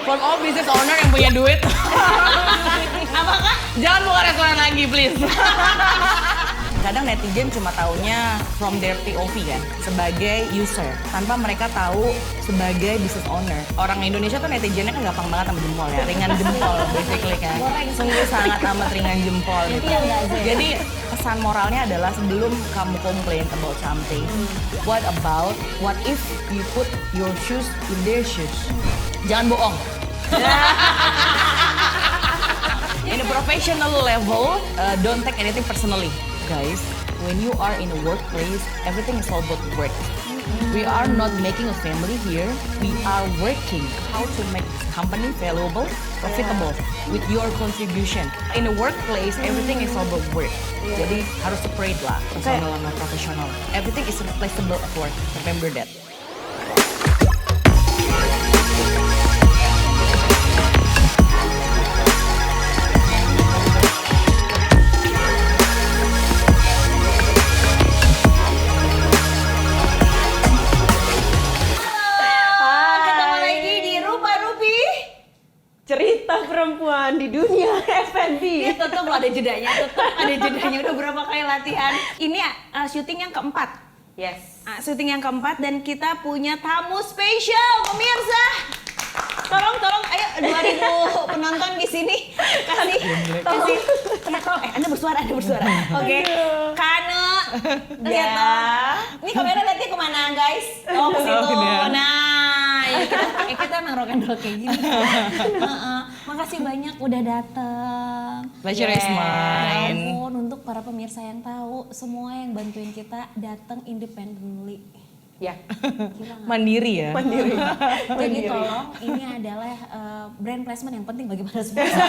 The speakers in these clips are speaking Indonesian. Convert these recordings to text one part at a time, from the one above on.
from all business owner yang punya duit. Apakah? Jangan buka restoran lagi, please. Kadang netizen cuma taunya from their POV kan, sebagai user, tanpa mereka tahu sebagai business owner. Orang Indonesia tuh netizennya kan gampang banget sama jempol ya, ringan jempol basically kan. Sungguh sangat amat ringan jempol gitu. Jadi pesan moralnya adalah sebelum kamu complain about something, what if you put your shoes in their shoes? Jangan bohong. In a professional level, don't take anything personally. Guys, when you are in a workplace, everything is all about work. We are not making a family here. We are working how to make this company valuable, profitable with your contribution. In a workplace, everything is all about work. Jadi harus separate lah, personal sama profesional. Everything is replaceable at work. Remember that. Cerita perempuan di dunia F&B. Tetap ada jedanya, udah berapa kali latihan. Ini syuting yang keempat. Yes. Syuting yang keempat dan kita punya tamu spesial pemirsa. Tolong, ayo 2000 penonton di sini kasih. Anda bersuara. Oke. Kana, lihat dong. Ini kamera lihatnya kemana guys? Oh ke situ. Nah, kita emang rock and roll kayak gini. Makasih banyak udah datang. Pleasure is mine. Ya ampun, untuk para pemirsa yang tahu, semua yang bantuin kita datang independently. Ya. Mandiri ya. Jadi tolong, ini adalah brand placement yang penting bagi para sponsor.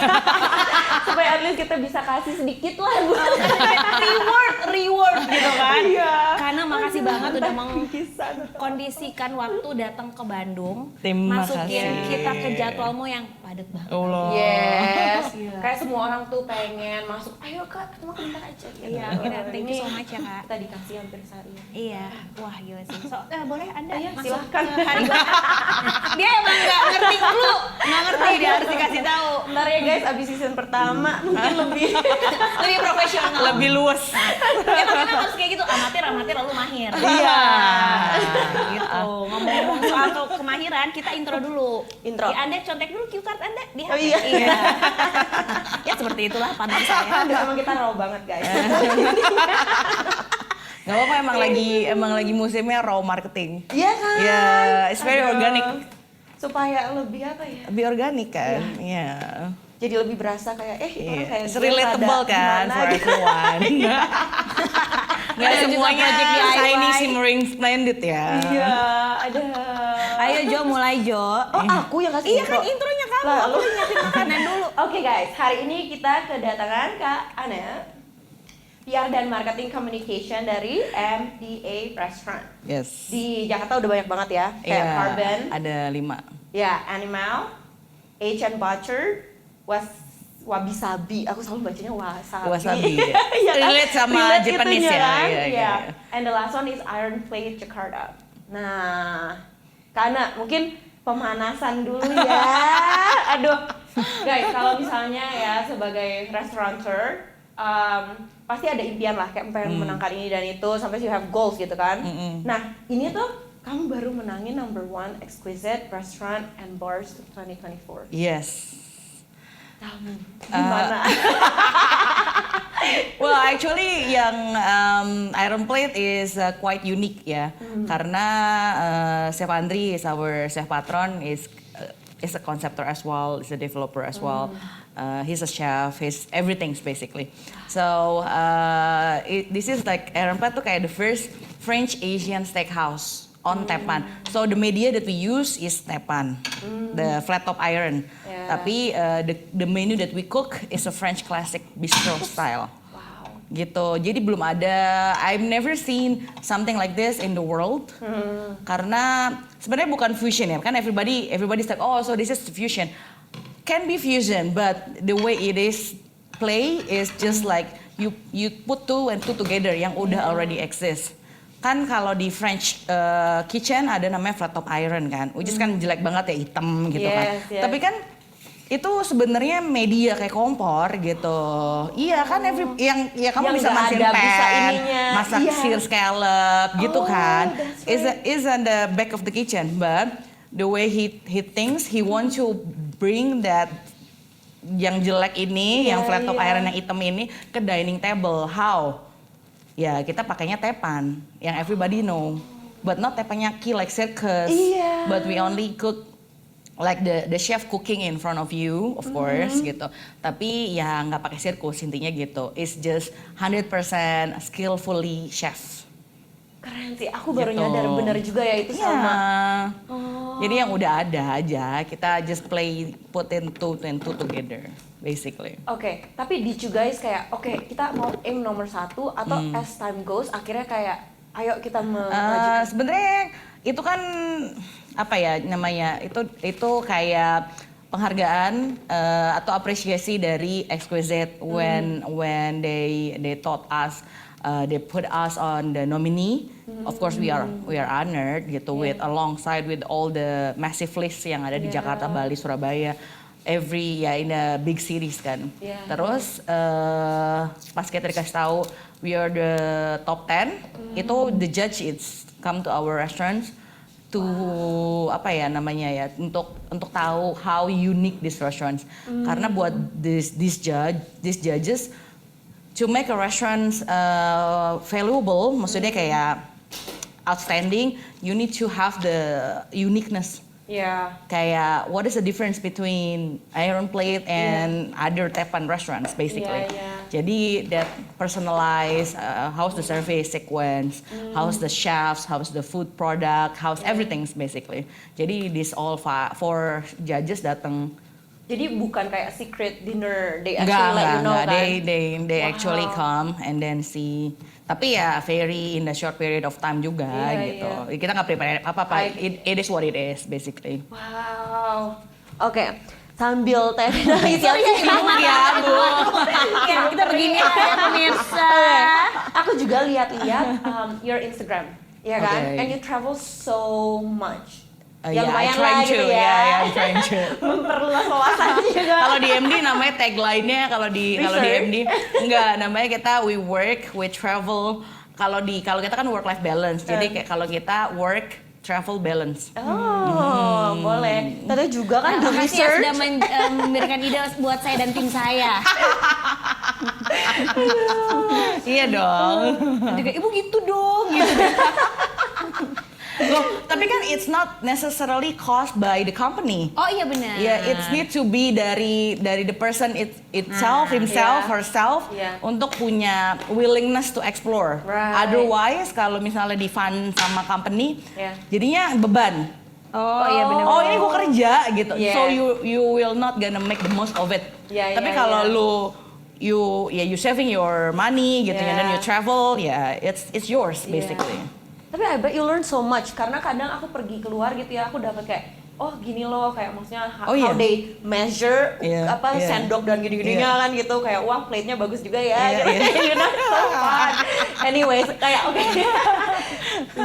Supaya at least kita bisa kasih sedikit lah buat reward gitu kan. Iya. Karena makasih banget udah mengkondisikan waktu datang ke Bandung. Terima masukin kasih. kita ke jadwalmu yang padat banget. Allah. Yes. Kayak semua orang tuh pengen masuk. Ayo Kak, cuma bentar aja. Iya, akhirnya thank you so much ya Kak. Kita dikasih hampir sehari. Iya, wah gila sih. Boleh Anda masuk silahkan. ke hari Dia emang nggak ngerti, dia harus dikasih tahu. Bentar ya guys, abis season pertama mungkin lebih Profesional. Lebih luas. Ya makanya harus kayak gitu, amatir lalu mahir. Iya. Gitu. Ngomong-ngomong soal kemahiran, kita intro dulu. Intro. Anda contek dulu cue card Anda di HP. Oh iya. Ya seperti itulah pantat saya. Aduh, emang kita raw banget guys. Gak apa-apa, emang lagi musimnya raw marketing. Iya kan? Ya, it's very organic. Supaya lebih apa ya? Lebih organik kan? Iya. Jadi lebih berasa kayak orang kayak It's relatable kan for everyone. Nggak semuanya project DIY. shiny, shimmering, splendid ya. Iya, ada. Ayo Jo, mulai Jo. Oh, aku yang kasih Iya intro. kan intronya kamu, Lah, aku udah nyiapin makanan dulu. Oke guys, hari ini kita kedatangan Kak Ana, PR dan Marketing Communication dari MDA Restaurant. Yes. Di Jakarta udah banyak banget ya, kayak Iya, Carbon, ada 5. ya Animal, H&M Butcher, Wabi Sabi. Aku selalu bacanya wasabi. Wasabi, ya. Iya kan? Relate sama Relate Japanese itunya ya, kan? iya, iya. And the last one is Iron Plate Jakarta. Nah, karena mungkin pemanasan dulu ya. Aduh, guys, kalau misalnya ya sebagai restaurateur, pasti ada impian lah, kayak pengen menangkan ini dan itu, sampai you have goals gitu kan. Nah, ini tuh kamu baru menangin number 1 Exquisite Restaurant and Bars 2024. Yes. Gimana? Well, actually yang Iron Plate is quite unique ya, karena Chef Andri is our chef patron, is a conceptor as well, is a developer as well. He's a chef, he's everything basically. So this is like Iron Plate tuh kayak the first French Asian steakhouse on Teppan. So the media that we use is Teppan, the flat top iron. Yeah. Tapi the menu that we cook is a French classic bistro style. Wow. Gitu. Jadi belum ada, I've never seen something like this in the world. Karena sebenarnya bukan fusion ya. Kan everybody's like, oh so this is fusion. Can be fusion, but the way it is play is just like you put 2 and 2 together yang udah already exist. kan kalau di French kitchen ada namanya flat top iron kan, which is kan jelek banget ya, hitam gitu kan. Yes. Tapi kan itu sebenarnya media kayak kompor gitu. Iya kan, yang kamu Yang bisa nggak masin ada, bisa pan, ininya. masak Iya. sear scallop gitu kan. that's right. Is on the back of the kitchen, but the way he thinks, he want to bring that yang jelek ini, yang flat top iron yang hitam ini ke dining table. How? Ya kita pakainya tepan, yang everybody know, but not tepannya key like circus. Iya. But we only cook like the chef cooking in front of you, of course gitu. Tapi ya nggak pakai sirkus, intinya gitu. It's just 100% skillfully chef. Keren sih, aku baru Gitu. nyadar bener juga ya itu Iya. sama. Jadi yang udah ada aja, kita just put in two together, basically. Oke, tapi did you guys kayak, oke kita mau aim nomor 1 atau as time goes akhirnya kayak, ayo kita memajukan. Sebenarnya itu kan apa ya namanya, itu kayak penghargaan atau apresiasi dari Exquisite when they taught us, they put us on the nominee. Of course we are honored gitu, with alongside with all the massive list yang ada di Jakarta, Bali, Surabaya, in the big cities kan. Yeah. Terus pas kita dikasih tahu we are the top 10, itu the judge it's come to our restaurants to apa ya namanya ya, untuk tahu how unique these restaurants. Karena buat these judges to make a restaurant valuable, maksudnya kayak outstanding, you need to have the uniqueness. Ya. Kayak what is the difference between Iron Plate and other Tepan restaurants basically. Yeah. Jadi that personalized, how's the service sequence, how's the chefs, how's the food product, how's everything basically. Jadi this all four judges datang. Jadi bukan kayak secret dinner, they actually let you know kan? They Wow. actually come and then see. Tapi ya very in the short period of time juga Iya, gitu. iya. Kita nggak prepare apa-apa. I- It is what it is basically. Wow. Oke, sambil teh nangis ya. Iya, Bu. Ya, kita begini ya pemirsa. Aku juga lihat-lihat your Instagram, ya kan? Okay. And you travel so much. Yeah, Yang I lumayan trying lah to, gitu ya. yeah, I'm trying to. Memperluas wawasan juga. Kalau di MD namanya tagline-nya, kalau di Research. MD enggak, namanya kita we work, we travel. Kalau kita kan work life balance. Jadi kayak kalau kita work, travel, balance. Oh, boleh. Tadi juga kan Nah, the makasih ya research. sudah memberikan ide buat saya dan tim saya. Iya dong. Juga, ibu gitu dong. Gitu. Loh, tapi kan it's not necessarily caused by the company. Oh iya benar. Ya, it need to be dari the person itself, himself, yeah. herself, Yeah. untuk punya willingness to explore. Right. Otherwise, kalau misalnya di fund sama company, Yeah. jadinya beban. Oh iya benar. Oh ini gue kerja gitu, Yeah. so you will not gonna make the most of it. Yeah, Tapi yeah, kalau yeah. you saving your money gitu, and then Yeah. you travel, ya it's yours basically. Tapi I bet you learn so much karena kadang aku pergi keluar gitu ya, aku dapat kayak oh gini loh, kayak maksudnya how iya. they measure Iya, apa iya. sendok dan gini-gininya kan gitu, kayak wah plate-nya bagus juga ya Iya, gitu. iya. You know, so fun. Anyways, kayak oke.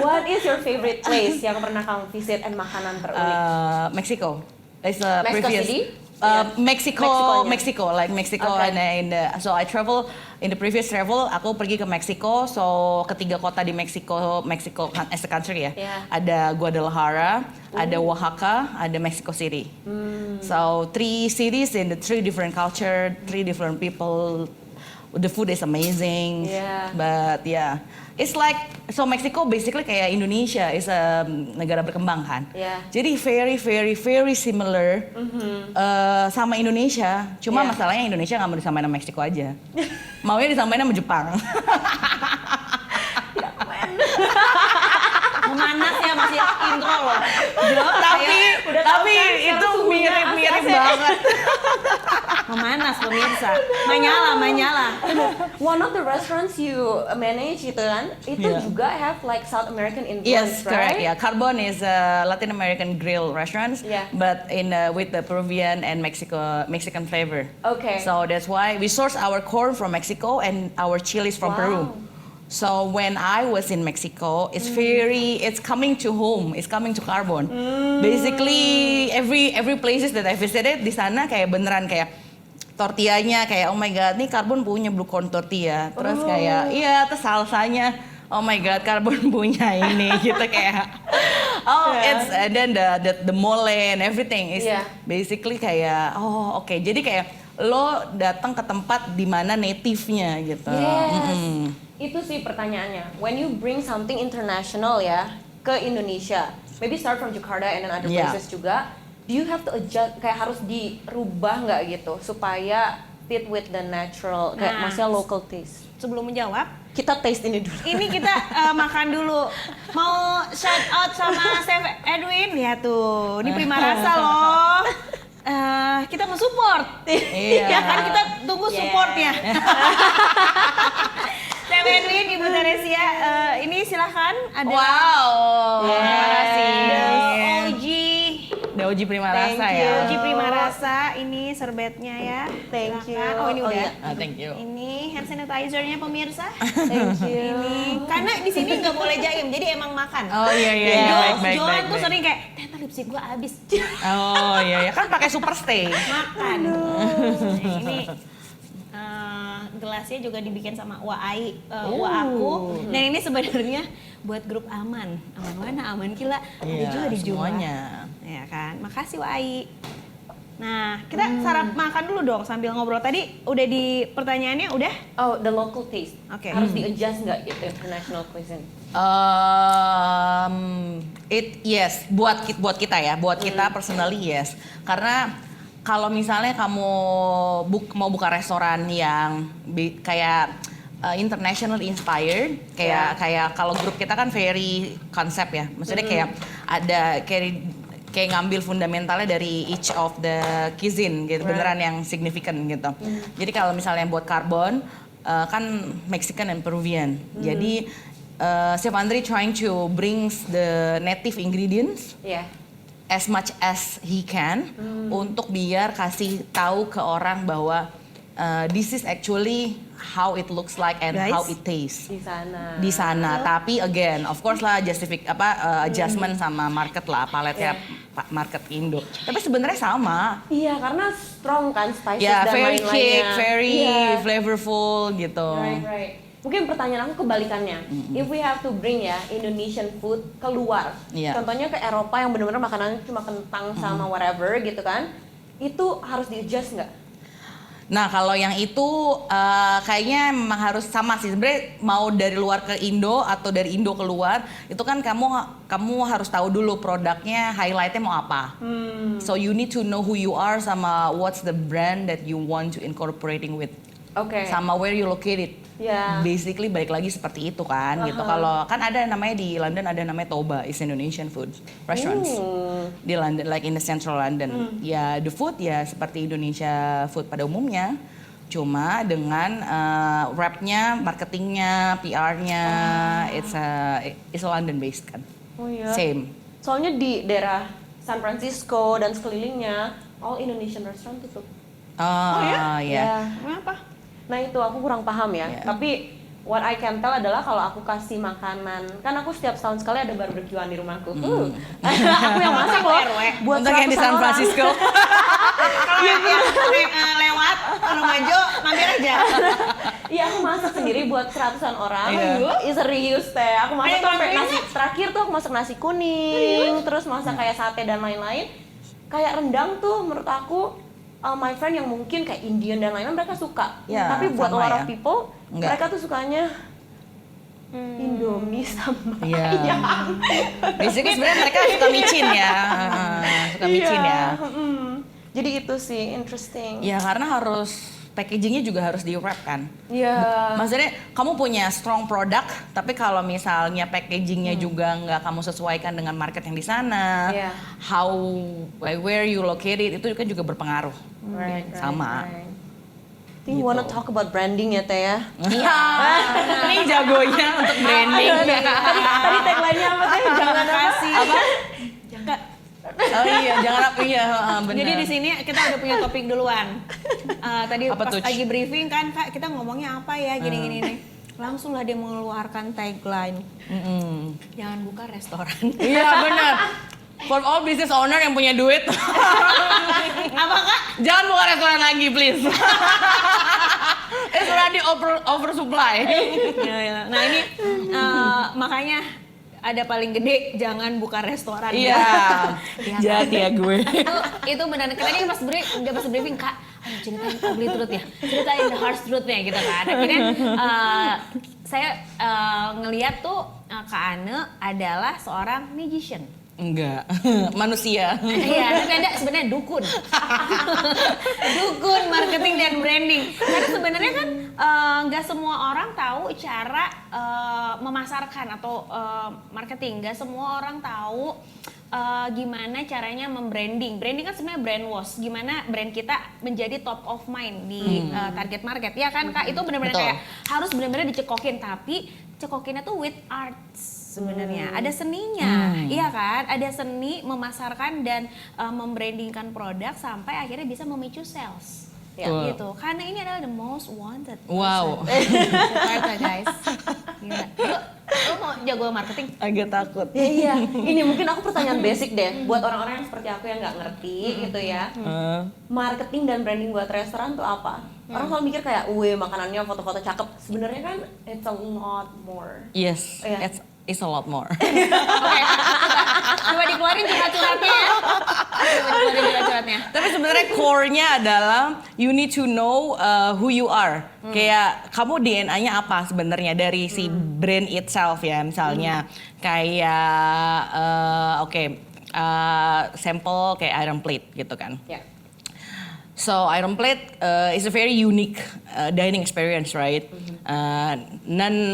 What is your favorite place yang pernah kamu visit and makanan terunik? Mexico. It's a Mexico previous. City? Yeah. Mexico, Mexiconya. Mexico, Okay. and so I travel in the previous travel. Aku pergi ke Mexico, so ketiga kota di Mexico kan as a country ya. Yeah. Ada Guadalajara, ada Oaxaca, ada Mexico City. So 3 cities in the 3 different culture, 3 different people. The food is amazing, Yeah. but yeah, it's like so Mexico basically kayak Indonesia is a negara berkembang kan. Yeah. Jadi very similar sama Indonesia. Cuma Yeah. masalahnya Indonesia nggak mau disamain sama Meksiko aja. Maunya disamain sama Jepang. Memanas ya masih intro loh. tapi itu mirip banget. Memanas pemirsa. Manyala. One of the restaurants you manage gitu kan, itu Yeah. juga have like South American influence, Yes, correct. right? Yeah, Carbon is a Latin American grill restaurants, Yeah. but with the Peruvian and Mexican flavor. Okay. So that's why we source our corn from Mexico and our chilies from Wow. Peru. So when I was in Mexico, it's coming to home, it's coming to Carbon. Basically every places that I visited di sana kayak beneran kayak tortillanya kayak oh my god, nih Carbon punya blue corn tortilla. Terus kayak iya, terus salsanya oh my god, Carbon punya ini gitu kayak it's and then the mole and everything is basically kayak oke. Jadi kayak lo datang ke tempat di mana native-nya gitu. Itu sih pertanyaannya. When you bring something international ya ke Indonesia, maybe start from Jakarta and then other places juga, do you have to adjust, kayak harus dirubah nggak gitu supaya fit with the natural, kayak maksudnya local taste? Sebelum menjawab, kita taste ini dulu. ini kita makan dulu. Mau shout out sama Chef Edwin ya tuh. Ini Prima Rasa loh. Kita mensupport. Ya kan kita tunggu supportnya. Chef Edwin, Ibu Teresia, ini silahkan ada. Wow. Terima kasih. The OG Prima Rasa ya. OG Prima Rasa, ini serbetnya ya. Thank you. Silakan. Oh ini udah. Thank you. Ini hand sanitizer-nya pemirsa. Thank you. Ini karena di sini nggak boleh jaim, jadi emang makan. Oh iya. Baik. Joan tuh sering kayak, ternyata lipstick gua habis. Oh iya, kan pakai super stay. Makan. Nah, ini gelasnya juga dibikin sama Wai, aku. Dan ini sebenarnya buat grup aman. Aman mana? Aman Kila. Ada juga dijual. Semuanya. Ya kan. Makasih Wai. Nah, kita sarap makan dulu dong sambil ngobrol. Tadi udah di pertanyaannya udah? Oh, the local taste. Oke. Harus di-adjust nggak gitu international cuisine? Yes, buat kita ya, buat kita personally yes. Karena kalau misalnya kamu mau buka restoran yang kayak international inspired, kayak kalau grup kita kan very konsep ya, maksudnya kayak ada kayak ngambil fundamentalnya dari each of the cuisine gitu, beneran yang significant gitu. Jadi kalau misalnya buat Carbon kan Mexican and Peruvian, jadi Chef Andre trying to bring the native ingredients. As much as he can untuk biar kasih tahu ke orang bahwa this is actually how it looks like and how it tastes di sana. Tapi again of course lah adjustment sama market lah, paletnya market Indo. Tapi sebenarnya sama. Iya, karena strong kan spices dan lain-lainnya. Very kick, very flavorful gitu. Right. Mungkin pertanyaan aku kebalikannya. If we have to bring ya Indonesian food keluar, contohnya ke Eropa yang benar-benar makanannya cuma kentang sama whatever gitu kan, itu harus di-adjust nggak? Nah kalau yang itu kayaknya memang harus sama sih. Sebenarnya mau dari luar ke Indo atau dari Indo keluar, itu kan kamu harus tahu dulu produknya, highlightnya mau apa. So you need to know who you are sama what's the brand that you want to incorporating with. Sama where you located. Basically balik lagi seperti itu kan gitu. Kalau kan ada namanya di London, ada namanya Toba, is Indonesian food restaurants di London, like in the central London. Ya the food ya seperti Indonesia food pada umumnya, cuma dengan wrapnya, marketingnya, PR-nya, it's a London based kan. Same. Soalnya di daerah San Francisco dan sekelilingnya all Indonesian restaurant tutup. Kenapa? Nah itu aku kurang paham ya. Tapi what I can tell adalah kalau aku kasih makanan, kan aku setiap tahun sekali ada barbekyuan di rumahku. Aku yang masak loh. Buat untuk yang di San Francisco. Kalau yang lewat Romajo, mampir aja. Iya, aku masak sendiri buat 100-an orang. Serius teh. Aku masak sampai nasi. Terakhir tuh aku masak nasi kuning, terus masak kayak sate dan lain-lain. Kayak rendang tuh menurut aku my friend yang mungkin kayak Indian dan lain-lain mereka suka. Tapi buat a lot of people mereka tuh sukanya Indomie sama ayam. Basically sebenarnya mereka suka micin ya. Suka micin ya. Jadi itu sih interesting. Ya karena harus packagingnya juga harus di wrap kan. Maksudnya kamu punya strong product, tapi kalau misalnya packagingnya juga nggak kamu sesuaikan dengan market yang di sana, where you located itu kan juga berpengaruh. Sama. You wanna talk about branding ya Teh ya? Iya. Ini jagonya untuk branding. Tadi tagline-nya apa Teh? Jangan kasih. Oh iya, jangan benar. Jadi di sini kita udah punya topik duluan. Tadi apa pas tuh? Lagi briefing kan, Kak, kita ngomongnya apa ya gini-gini nih. langsunglah dia mengeluarkan tagline, jangan buka restoran. Iya benar. For all business owner yang punya duit, Apa Kak? jangan buka restoran lagi please. It's already oversupply. Ya. Nah ini makanya ada paling gede, jangan buka restoran. Iya. Jahat ya gue. Itu benar. Karena dia pas briefing, Kak, ayo ceritain ugly truth ya, ceritain the harsh truth-nya gitu kan. Akhirnya saya ngeliat tuh Kak Ane adalah seorang magician. Enggak, manusia. Iya, tapi Anda sebenarnya dukun. Dukun marketing dan branding. Karena sebenarnya kan nggak semua orang tahu cara memasarkan atau marketing. Nggak semua orang tahu gimana caranya membranding. Branding kan sebenarnya brand wash. Gimana brand kita menjadi top of mind di target market. Ya kan Kak, itu benar-benar Betul. kayak harus benar-benar dicekokin. Tapi cekokinnya tuh with arts. Sebenarnya ada seninya, iya kan? Ada seni memasarkan dan membrandingkan produk sampai akhirnya bisa memicu sales. Ya, Wow. gitu. Karena ini adalah the most wanted Wow. Jakarta, guys. Gila. Lu mau jago marketing? Agak takut. Ya iya, ini mungkin aku pertanyaan basic deh buat orang-orang yang seperti aku yang nggak ngerti gitu ya. Marketing dan branding buat restoran tuh apa? Orang selalu mikir kayak, makanannya foto-foto cakep. Sebenarnya kan it's a lot more. Yes, Iya. it's a lot more. Oke, coba dikeluarin curhat-curhatnya ya. Coba dikeluarin curhat-curhatnya. Tapi sebenarnya core-nya adalah you need to know who you are. Kayak kamu DNA-nya apa sebenarnya dari si brand itself ya. Misalnya kayak sampel kayak Iron Plate gitu kan. Ya. So Iron Plate is a very unique dining experience, right?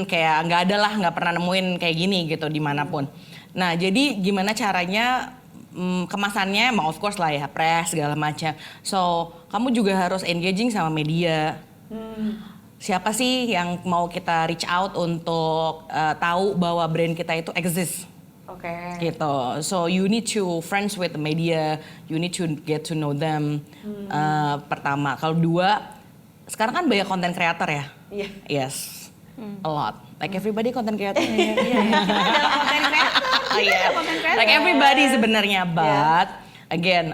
Kayak nggak pernah nemuin kayak gini gitu dimanapun. Nah jadi gimana caranya kemasannya, of course lah ya press segala macam. So kamu juga harus engaging sama media. Siapa sih yang mau kita reach out untuk tahu bahwa brand kita itu exist? Oke. Gitu. So you need to friends with the media, you need to get to know them. Pertama, kalau dua, sekarang kan banyak content creator ya. Iya. Yes, a lot. Like everybody content creator. Adalah konten kreator. Oh, iya. Konten kreator. Like everybody sebenarnya, but again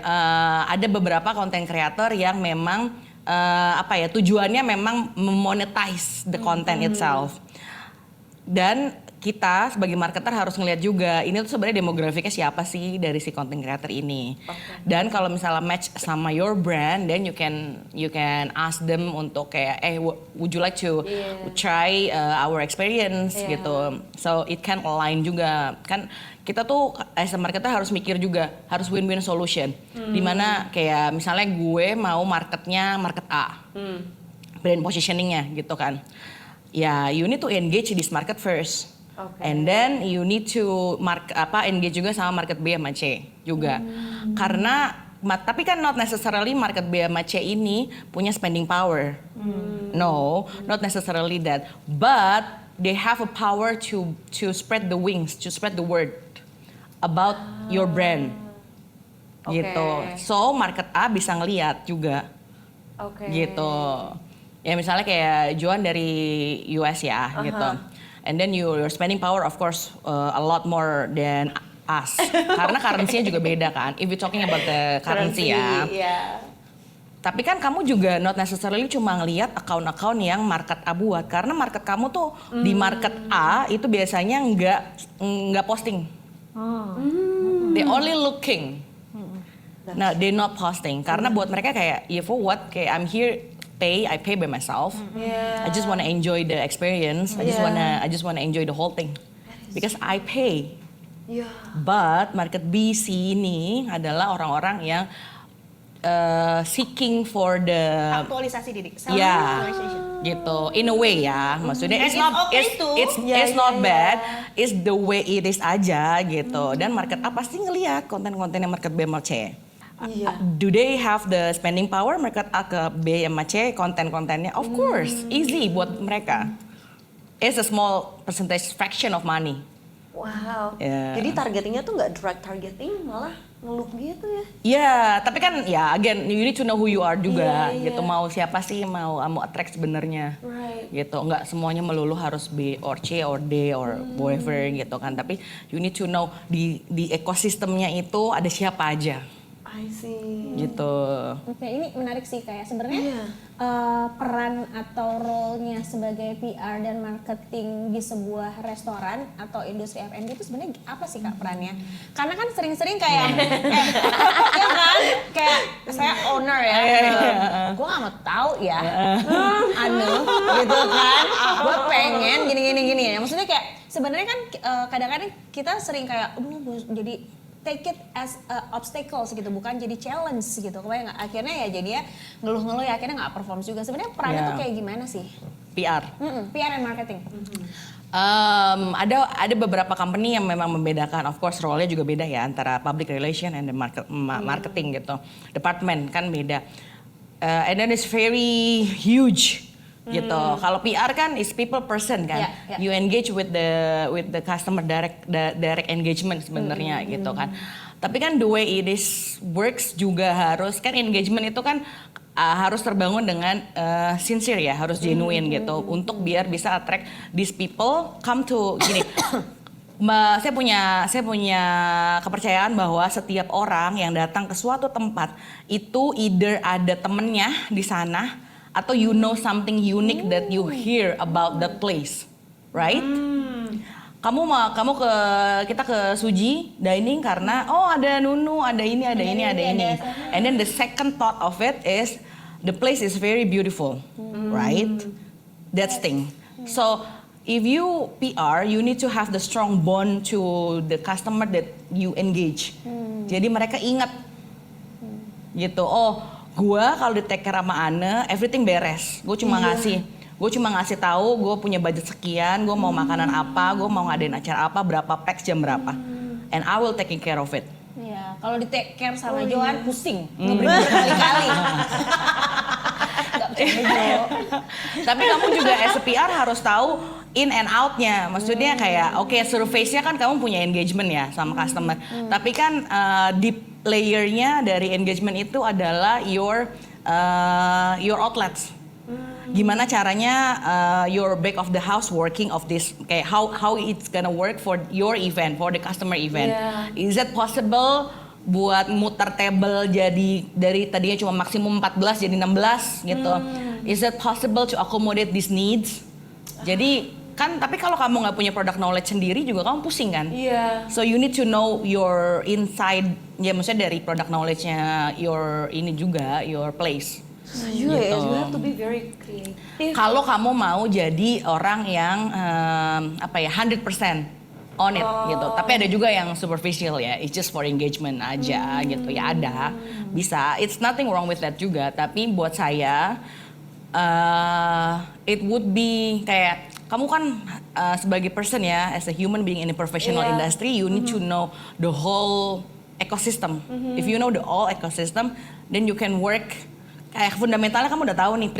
ada beberapa content creator yang memang tujuannya memang memonetize the content itself. Dan kita sebagai marketer harus ngeliat juga ini tuh sebenarnya demografiknya siapa sih dari si content creator ini. Dan kalau misalnya match sama your brand, then you can ask them untuk kayak would you like to try our experience gitu. So it can align juga. Kan kita tuh as a marketer harus mikir juga, harus win-win solution. Dimana kayak misalnya gue mau marketnya market A. Brand positioningnya gitu kan. Ya you need to engage this market first. Okay. And then you need to engage juga sama market B sama C juga. Karena tapi kan not necessarily market B sama C ini punya spending power. No, not necessarily that. But they have a power to spread the wings, to spread the word about your brand. Okay. Gitu. So market A bisa ngeliat juga. Oke. Gitu. Ya misalnya kayak Joan dari US ya gitu. And then your spending power of course a lot more than us. Karena currency-nya juga beda kan. If you talking about the currency ya. Yeah. Tapi kan kamu juga not necessarily cuma ngelihat account-account yang market A buat. Karena market kamu tuh di market A itu biasanya nggak posting. They only looking. Nah, they not posting. Karena buat mereka kayak, yeah for what? Kayak I'm here I pay by myself. I just wanna enjoy the experience. I just wanna enjoy the whole thing. Because I pay. Yeah. But market B, C ini adalah orang-orang yang seeking for the Aktualisasi diri. actualization. Gitu. In a way ya. Maksudnya And it's it's not okay too. it's not bad. It's the way it is aja gitu. Dan market A pasti ngelihat konten-konten yang market B sama C. Iya. Do they have the spending power market A ke B sama C konten-kontennya? Of course, easy buat mereka. It's a small percentage fraction of money. Wow. Yeah. Jadi targetingnya tuh nggak direct targeting, malah ngelup gitu ya. Iya, tapi kan ya again you need to know who you are juga Iya, iya. gitu. Mau siapa sih mau attract sebenarnya. Right. Gitu. Nggak semuanya melulu harus B or C or D or whatever gitu kan. Tapi you need to know di ekosistemnya itu ada siapa aja I see. gitu. Oke, ini menarik sih kayak sebenarnya Iya. peran atau role-nya sebagai PR dan marketing di sebuah restoran atau industri F&B itu sebenarnya apa sih Kak perannya? Karena kan sering-sering kayak ya kan kayak saya owner ya, gue nggak mau tahu ya, gitu kan, gue pengen gini ya. Maksudnya kayak sebenarnya kan kadang-kadang kita sering kayak, jadi take it as a obstacle gitu, bukan jadi challenge gitu. Kebayang nggak? Akhirnya ya jadinya ngeluh-ngeluh ya akhirnya nggak perform juga. Sebenarnya perannya Yeah. tuh kayak gimana sih? PR. PR and marketing. Ada beberapa company yang memang membedakan, of course role-nya juga beda ya antara public relation and the marketing gitu. Department kan beda. And then it's very huge gitu. Kalau PR kan is people person kan. Yeah, yeah. You engage with the customer direct engagement sebenarnya gitu kan. Tapi kan the way it is works juga harus kan engagement itu kan harus terbangun dengan sincere ya, harus genuine gitu untuk biar bisa attract these people come to gini. Saya punya kepercayaan bahwa setiap orang yang datang ke suatu tempat itu either ada temennya di sana atau you know something unique that you hear about that place, right? Kita ke Suji dining karena ada Nunu, ada ini. And then the second thought of it is the place is very beautiful, right? That's thing. So if you PR, you need to have the strong bond to the customer that you engage. Jadi mereka ingat gitu. Gua kalau di take care sama Anne, everything beres. Gue cuma ngasih tahu, gue punya budget sekian, gue mau makanan apa, gue mau ngadain acara apa, berapa packs jam berapa, and I will taking care of it. Iya, kalau di take care sama Johan pusing, nge-brief berkali-kali. Nggak bercanda, Jo. Tapi kamu juga as a PR harus tahu in and out-nya. Maksudnya kayak surface-nya kan kamu punya engagement ya sama customer. Tapi kan deep layer-nya dari engagement itu adalah your outlets. Gimana caranya your back of the house working of this, kayak how it's gonna work for your event, for the customer event. Yeah. Is it possible buat muter table jadi dari tadinya cuma maksimum 14 jadi 16 gitu. Is it possible to accommodate these needs? Jadi kan tapi kalau kamu nggak punya product knowledge sendiri juga kamu pusing kan? Iya. So you need to know your inside, ya maksudnya dari product knowledge-nya your ini juga, your place. You have to be very creative. Kalau kamu mau jadi orang yang 100% on it gitu. Tapi ada juga yang superficial ya, it's just for engagement aja gitu. Ya ada, bisa. It's nothing wrong with that juga. Tapi buat saya it would be kayak kamu kan sebagai person ya, as a human being in a professional industry, you need to know the whole ecosystem. If you know the whole ecosystem, then you can work. Kayak fundamentalnya kamu udah tahu nih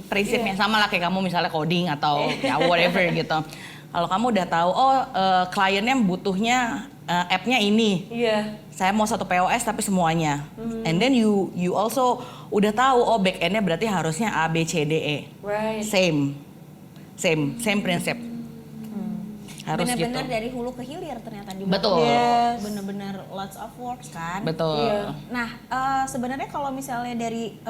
prinsipnya sama lah kayak kamu misalnya coding atau ya whatever gitu. Kalau kamu udah tahu, kliennya butuhnya app-nya ini. Iya. Saya mau satu POS tapi semuanya. And then you also udah tahu back end-nya berarti harusnya A, B, C, D, E. Right. Same prinsip. Harus Benar-benar gitu. dari hulu ke hilir ternyata di Betul. Yes. Benar-benar lots of works kan. Betul. Iya. Nah, sebenarnya kalau misalnya dari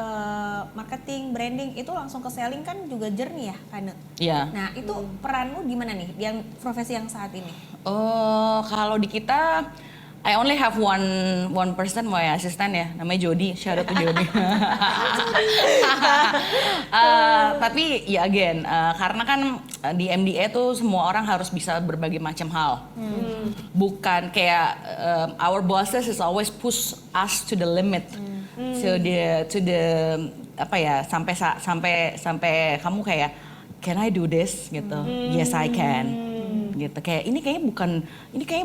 marketing, branding itu langsung ke selling kan juga journey ya, Kane? Iya. Nah, itu peranmu gimana nih yang profesi yang saat ini? Kalau di kita I only have one person, my asisten ya, namanya Jody. Shout out to Jody. Tapi ya again, karena kan di MDA tuh semua orang harus bisa berbagai macam hal. Bukan kayak our bosses is always push us to the limit, to the apa ya, sampai kamu kayak can I do this gitu? Yes I can. Gitu kayak ini kayaknya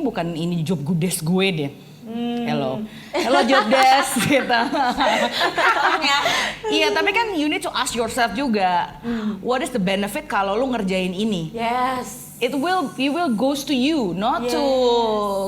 bukan ini job desk gue deh. Hello job desk gitu. Iya tapi kan you need to ask yourself juga what is the benefit kalau lu ngerjain ini. Yes. You will goes to you, not to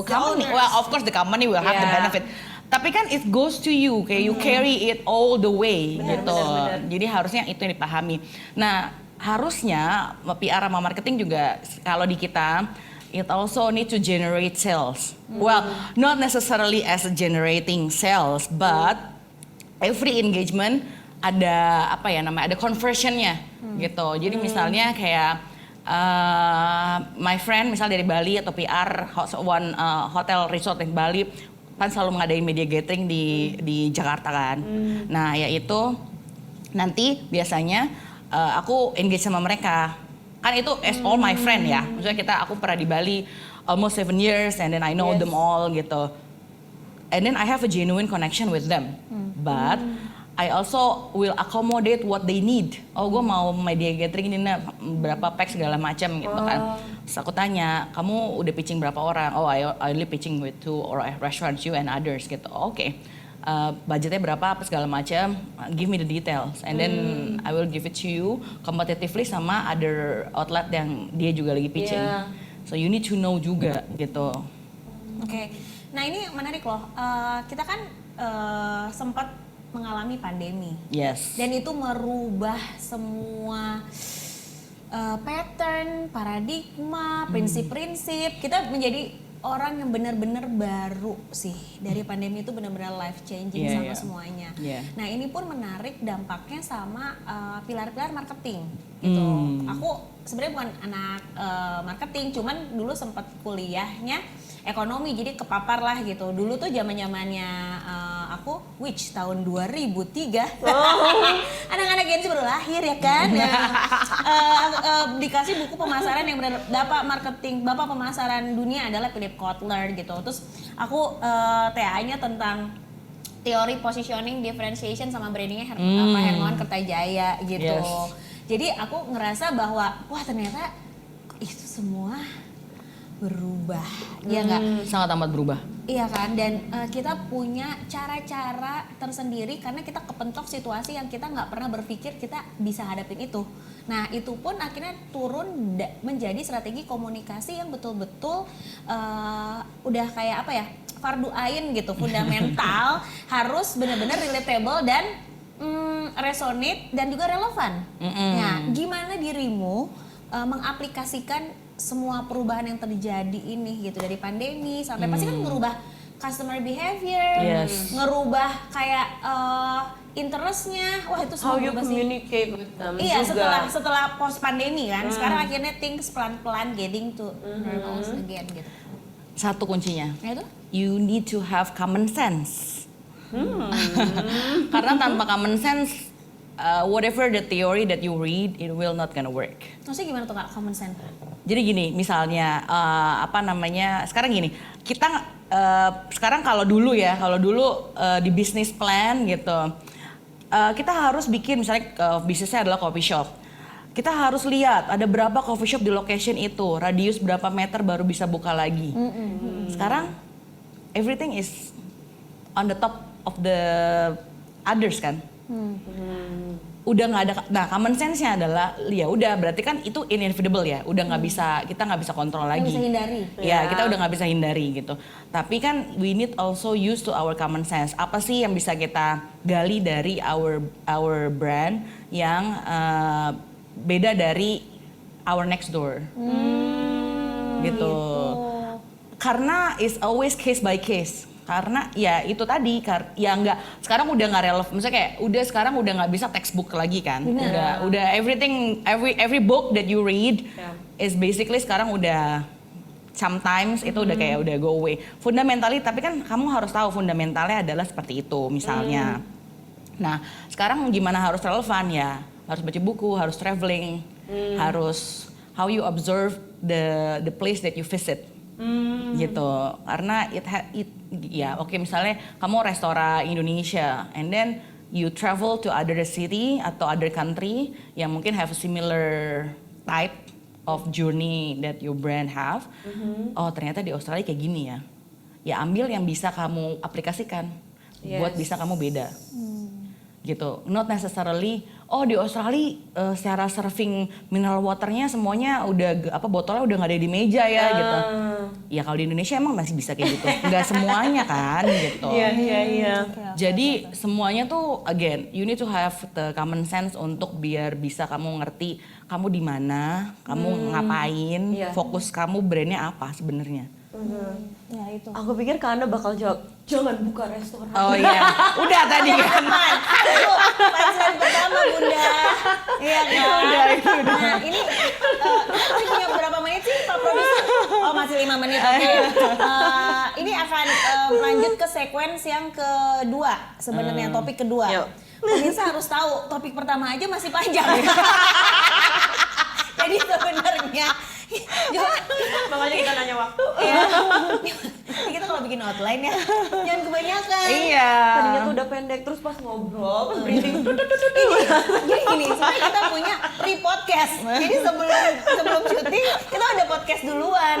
company. owners. Well, of course the company will have the Yeah. benefit. Tapi kan it goes to you, kayak you carry it all the way gitu. benar. Jadi harusnya itu yang dipahami. Nah, harusnya PR sama marketing juga kalau di kita it also need to generate sales. Well, not necessarily as a generating sales, but every engagement ada apa ya namanya, ada conversionnya gitu. Jadi misalnya kayak my friend misal dari Bali atau PR one hotel resort di Bali kan selalu mengadain media gathering di Jakarta kan. Nah, yaitu nanti biasanya aku engage sama mereka. Kan itu as all my friend ya. Maksudnya aku pernah di Bali almost 7 years and then I know them all gitu. And then I have a genuine connection with them. But I also will accommodate what they need. Oh, gue mau media gathering ini berapa pack segala macam gitu kan. Terus aku tanya, kamu udah pitching berapa orang? Oh, I only pitching with 2 or restaurants, you and others gitu. Oke. Budgetnya berapa apa segala macam, give me the details and then I will give it to you competitively sama other outlet yang dia juga lagi pitching. So you need to know juga gitu. Oke. Nah, ini menarik loh. Kita kan sempat mengalami pandemi. Yes. Dan itu merubah semua pattern, paradigma, prinsip-prinsip. Kita menjadi orang yang benar-benar baru sih. Dari pandemi itu benar-benar life changing sama semuanya. Nah, ini pun menarik dampaknya sama pilar-pilar marketing gitu. Aku sebenarnya bukan anak marketing, cuman dulu sempat kuliahnya ekonomi, jadi kepapar lah gitu. Dulu tuh zamannya aku which tahun 2003. Anak-anak Gen Z baru lahir ya kan. Dikasih buku pemasaran yang benar Bapak pemasaran dunia adalah Philip Kotler gitu. Terus aku TA-nya tentang teori positioning, differentiation sama brandingnya Hermawan Kertajaya gitu. Jadi aku ngerasa bahwa wah ternyata itu semua berubah, ya nggak? Sangat amat berubah. Iya kan, dan kita punya cara-cara tersendiri karena kita kepentok situasi yang kita nggak pernah berpikir kita bisa hadapin itu. Nah, itu pun akhirnya turun menjadi strategi komunikasi yang betul-betul udah kayak apa ya, fardu ain gitu, fundamental, harus benar-benar relatable dan resonate dan juga relevan. Nah, gimana dirimu mengaplikasikan semua perubahan yang terjadi ini gitu, dari pandemi sampai pasti kan ngerubah customer behavior, ngerubah kayak interestnya, wah itu semua How you berubah sih. communicate with them Iya, juga. setelah post pandemi kan, sekarang akhirnya things pelan-pelan getting to normal again gitu. Satu kuncinya, Nah itu? you need to have common sense. Karena tanpa common sense, whatever the theory that you read, it will not gonna work. Maksudnya gimana tuh Kak, common sense? Jadi gini, misalnya sekarang gini, kita sekarang kalau dulu di business plan gitu, kita harus bikin misalnya bisnisnya adalah coffee shop. Kita harus lihat ada berapa coffee shop di location itu, radius berapa meter baru bisa buka lagi. Sekarang everything is on the top of the others kan. Udah nggak ada. Nah, common sense-nya adalah ya udah berarti kan itu inevitable ya, udah nggak bisa, kita nggak bisa kontrol lagi. Nggak bisa hindari. Ya, kita udah nggak bisa hindari gitu. Tapi kan we need also use to our common sense. Apa sih yang bisa kita gali dari our brand yang beda dari our next door, gitu. Karena it's always case by case. Karena ya itu tadi, ya nggak, sekarang udah nggak relevan. Misalnya kayak sekarang udah nggak bisa textbook lagi kan. Udah everything, every book that you read is basically sekarang udah sometimes itu udah kayak udah go away. Fundamentally, tapi kan kamu harus tahu fundamentalnya adalah seperti itu misalnya. Nah, sekarang gimana harus relevan ya? Harus baca buku, harus traveling, harus how you observe the place that you visit. Gitu, karena misalnya kamu restoran Indonesia and then you travel to other city atau other country yang mungkin have a similar type of journey that your brand have. Oh, ternyata di Australia kayak gini ya ambil yang bisa kamu aplikasikan buat bisa kamu beda gitu. Not necessarily di Australia secara serving mineral waternya semuanya udah botolnya udah nggak ada di meja ya gitu. Ya kalau di Indonesia emang masih bisa kayak gitu. Nggak semuanya kan gitu. Iya. Jadi semuanya tuh again you need to have the common sense untuk biar bisa kamu ngerti kamu di mana, kamu ngapain, Iya. fokus kamu brandnya apa sebenarnya. Ya itu. Aku pikir Kana bakal jawab, jangan buka restoran. Oh iya, udah tadi kan. Itu punchline pertama Bunda. Iya kan? Itu udah. Nah ini kita masih punya berapa menit sih Pak Produser? Oh masih 5 menit. Oke. Ini akan lanjut ke sequence yang kedua sebenarnya topik kedua. Yuk. Pemirsa harus tahu topik pertama aja masih panjang. Jadi sebenarnya Makanya kita nanya waktu. ya, kita kalau bikin outline ya jangan kebanyakan. Iya. Tadinya tuh udah pendek, terus pas ngobrol, pas briefing, Jadi gini, sebenarnya kita punya pre-podcast. Jadi sebelum syuting kita udah podcast duluan,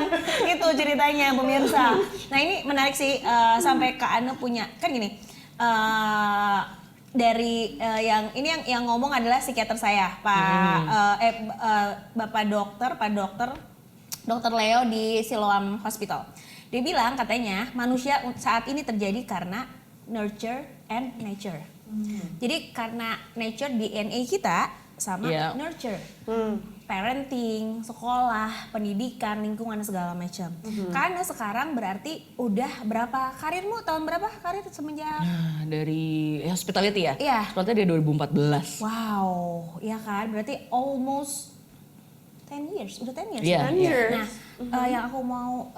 gitu ceritanya pemirsa. Nah ini menarik sih sampai Kak Anu punya kan gini. Dari yang ngomong adalah psikiater saya, Bapak Dokter Leo di Siloam Hospital. Dia bilang katanya manusia saat ini terjadi karena nurture and nature. Jadi karena nature DNA kita sama nurture. Parenting, sekolah, pendidikan, lingkungan segala macam. Karena sekarang berarti udah berapa karirmu? Tahun berapa karir semenjak? Nah, dari hospitality ya? Iya. Hospitality dari 2014. Wow, ya kan? Berarti almost 10 years, udah 10 years. Iya, kan? iya. Nah, yang aku mau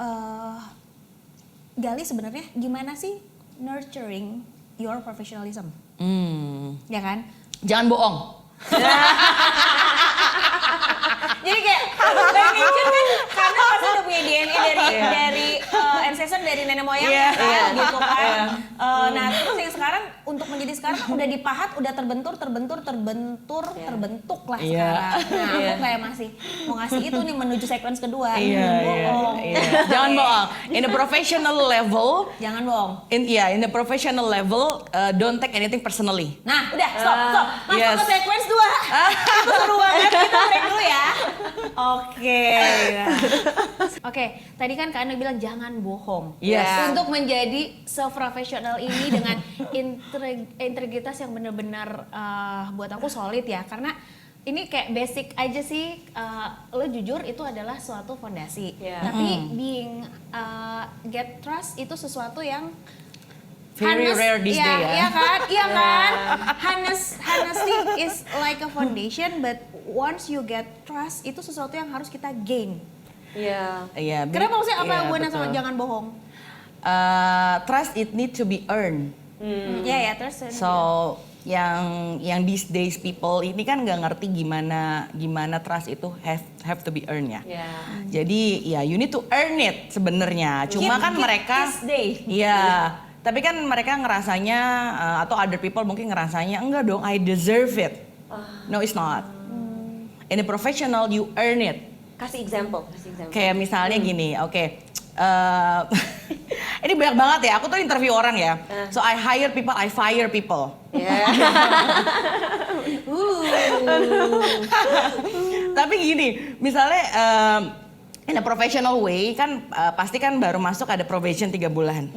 gali sebenarnya gimana sih nurturing your professionalism, ya kan? Jangan bohong. Jadi kayak by nature kan karena pasti udah punya DNA dari ancestor dari nenek moyang kan, gitu kan. Nah terus yang sekarang untuk menjadi sekarang udah dipahat, udah terbentuk lah sekarang. Nah aku kayak masih mau ngasih itu nih menuju sequence kedua. Jangan bohong. Jangan bohong. In the professional level, Jangan bohong. in the professional level, don't take anything personally. Nah udah stop. Masuk Yes. ke sequence 2. Itu seru banget, kita break dulu ya. Oke, tadi kan Kak Ana bilang jangan bohong. Yes. Untuk menjadi se-profesional ini dengan integritas yang benar-benar buat aku solid ya. Karena ini kayak basic aja sih, lo jujur itu adalah suatu fondasi. Tapi being get trust itu sesuatu yang Very rare this day ya. Iya kan? Iya kan? Honesty is like a foundation, but once you get trust itu sesuatu yang harus kita gain. Iya. Iya. Kenapa maksudnya apa yang hubungannya sama betul. jangan bohong? Trust it need to be earned. Iya ya, terus. So yang these days people ini kan nggak ngerti gimana trust itu have to be earned ya. Jadi ya you need to earn it sebenarnya. Cuma kan mereka this day. Iya. Tapi kan mereka ngerasanya atau other people mungkin ngerasanya enggak dong, I deserve it. No, it's not. In a professional you earn it. Kasih example. Kayak misalnya gini, oke. Ini banyak banget ya, aku tuh interview orang ya. So I hire people, I fire people. Tapi gini, misalnya in a professional way kan pasti kan baru masuk ada probation 3 bulan.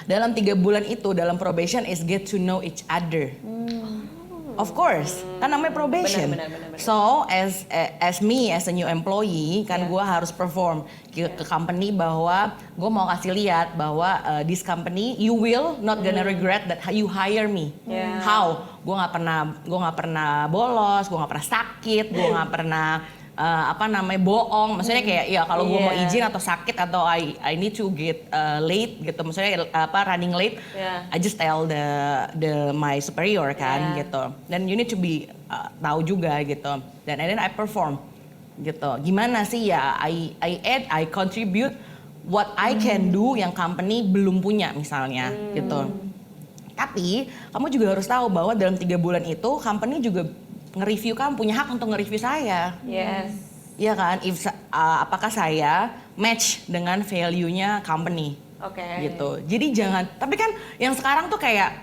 Dalam 3 bulan itu, dalam probation is get to know each other. Of course, kan namanya probation. Benar. So as me as a new employee kan gue harus perform ke company bahwa gue mau kasih lihat bahwa this company you will not gonna regret that you hire me. How? Gue nggak pernah bolos, gue nggak pernah sakit, gue nggak pernah bohong. Maksudnya kayak ya kalau gue mau izin atau sakit atau I need to get late gitu, maksudnya running late, I just tell my superior kan gitu. Dan you need to be tahu juga gitu. Dan and then I perform gitu. Gimana sih ya I contribute what I can do yang company belum punya misalnya gitu. Tapi kamu juga harus tahu bahwa dalam 3 bulan itu company juga nge-review kamu, punya hak untuk nge-review saya. Yes. Iya kan, apakah saya match dengan value-nya company. Oke. Gitu. Jadi jangan, tapi kan yang sekarang tuh kayak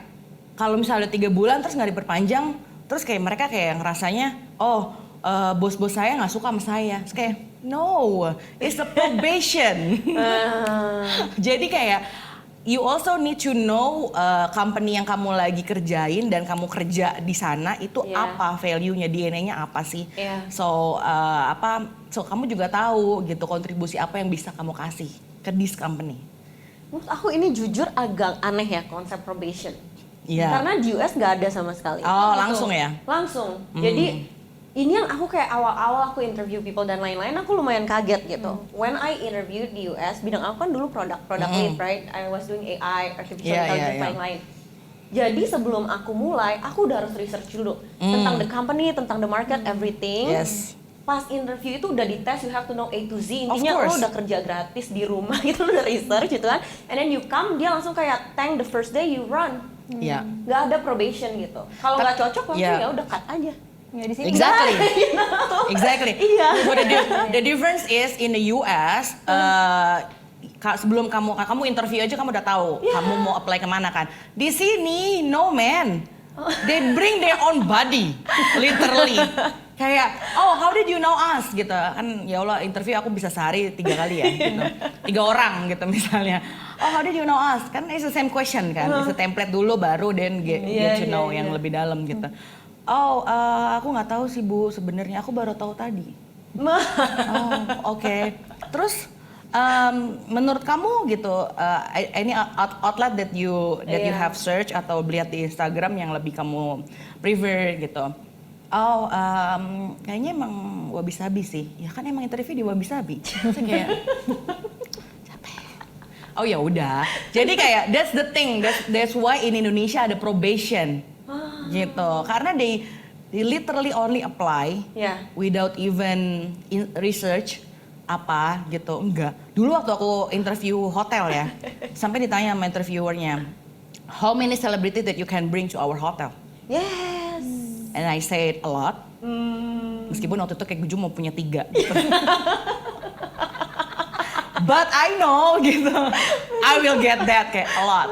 kalau misalnya udah 3 bulan terus nggak diperpanjang, terus kayak mereka kayak ngerasanya, bos-bos saya nggak suka sama saya. Terus kayak, no, it's a probation. Jadi kayak, you also need to know company yang kamu lagi kerjain dan kamu kerja di sana itu apa value-nya, DNA-nya apa sih. So, so kamu juga tahu gitu kontribusi apa yang bisa kamu kasih ke this company. Menurut aku ini jujur agak aneh ya konsep probation. Iya. Karena di US nggak ada sama sekali. Oh, langsung ya? Langsung. Jadi ini yang aku kayak awal-awal aku interview people dan lain-lain aku lumayan kaget gitu. When I interviewed di US, bidang aku kan dulu product lead, right? I was doing AI, artificial intelligence, lain-lain. Jadi sebelum aku mulai, aku udah harus research dulu tentang the company, tentang the market, everything. Yes. Pas interview itu udah dites, you have to know A to Z. Intinya lo udah kerja gratis di rumah gitu, lo udah research gitu kan. And then you come, dia langsung kayak tank the first day you run. Iya. Gak ada probation gitu. Kalau nggak cocok langsung ya udah cut aja. Ya, di sini Exactly. Exactly. Iya. So the difference is in the US, sebelum kamu interview aja kamu udah tahu kamu mau apply kemana kan. Di sini no man, they bring their own body, literally. Kayak, how did you know us gitu kan, ya Allah interview aku bisa sehari 3 kali ya gitu. 3 orang gitu misalnya. How did you know us? Kan it's the same question kan, it's a template dulu baru then get to know yang lebih dalam gitu. Aku nggak tahu sih Bu, sebenarnya aku baru tahu tadi. Oke. Terus menurut kamu gitu, any outlet that you have search atau lihat di Instagram yang lebih kamu prefer gitu? Kayaknya emang Wabi Sabi sih. Ya kan emang interview di Wabi Sabi. Terus kayak capek. Oh ya udah. Jadi kayak that's the thing. That's why in Indonesia ada probation. Gitu. Karena they literally only apply without even research apa gitu. Enggak. Dulu waktu aku interview hotel ya, sampai ditanya sama interviewernya, how many celebrity that you can bring to our hotel? Yes. And I said a lot. Meskipun waktu itu kayak gue mau punya 3 gitu. But I know gitu, I will get that kayak a lot.